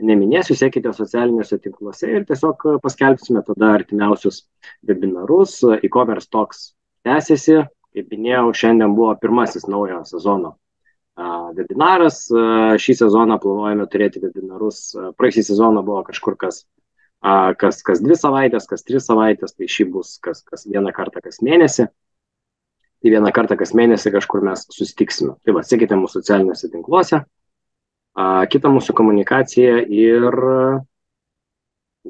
neminėsiu, sekite socialiniuose tinkluose ir tiesiog paskelbsime tada artimiausius webinarus. E-commerce Talks tęsiasi, kaip minėjau, šiandien buvo pirmasis naujo sezono webinaras, šį sezoną planuojame turėti webinarus, praeisį sezoną buvo kažkur kas 2 savaitės, kas 3 savaitės, tai šį bus kas vieną kartą kas mėnesį. Tai vieną kartą kas mėnesį kažkur mes susitiksime. Tai va, sekite mūsų socialiniuose tinkluose, kitą mūsų komunikaciją ir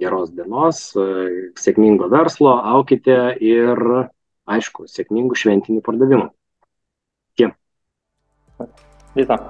geros dienos, sėkmingo verslo, aukite ir, aišku, sėkmingų šventinių pardavimų. Iki. Vieta.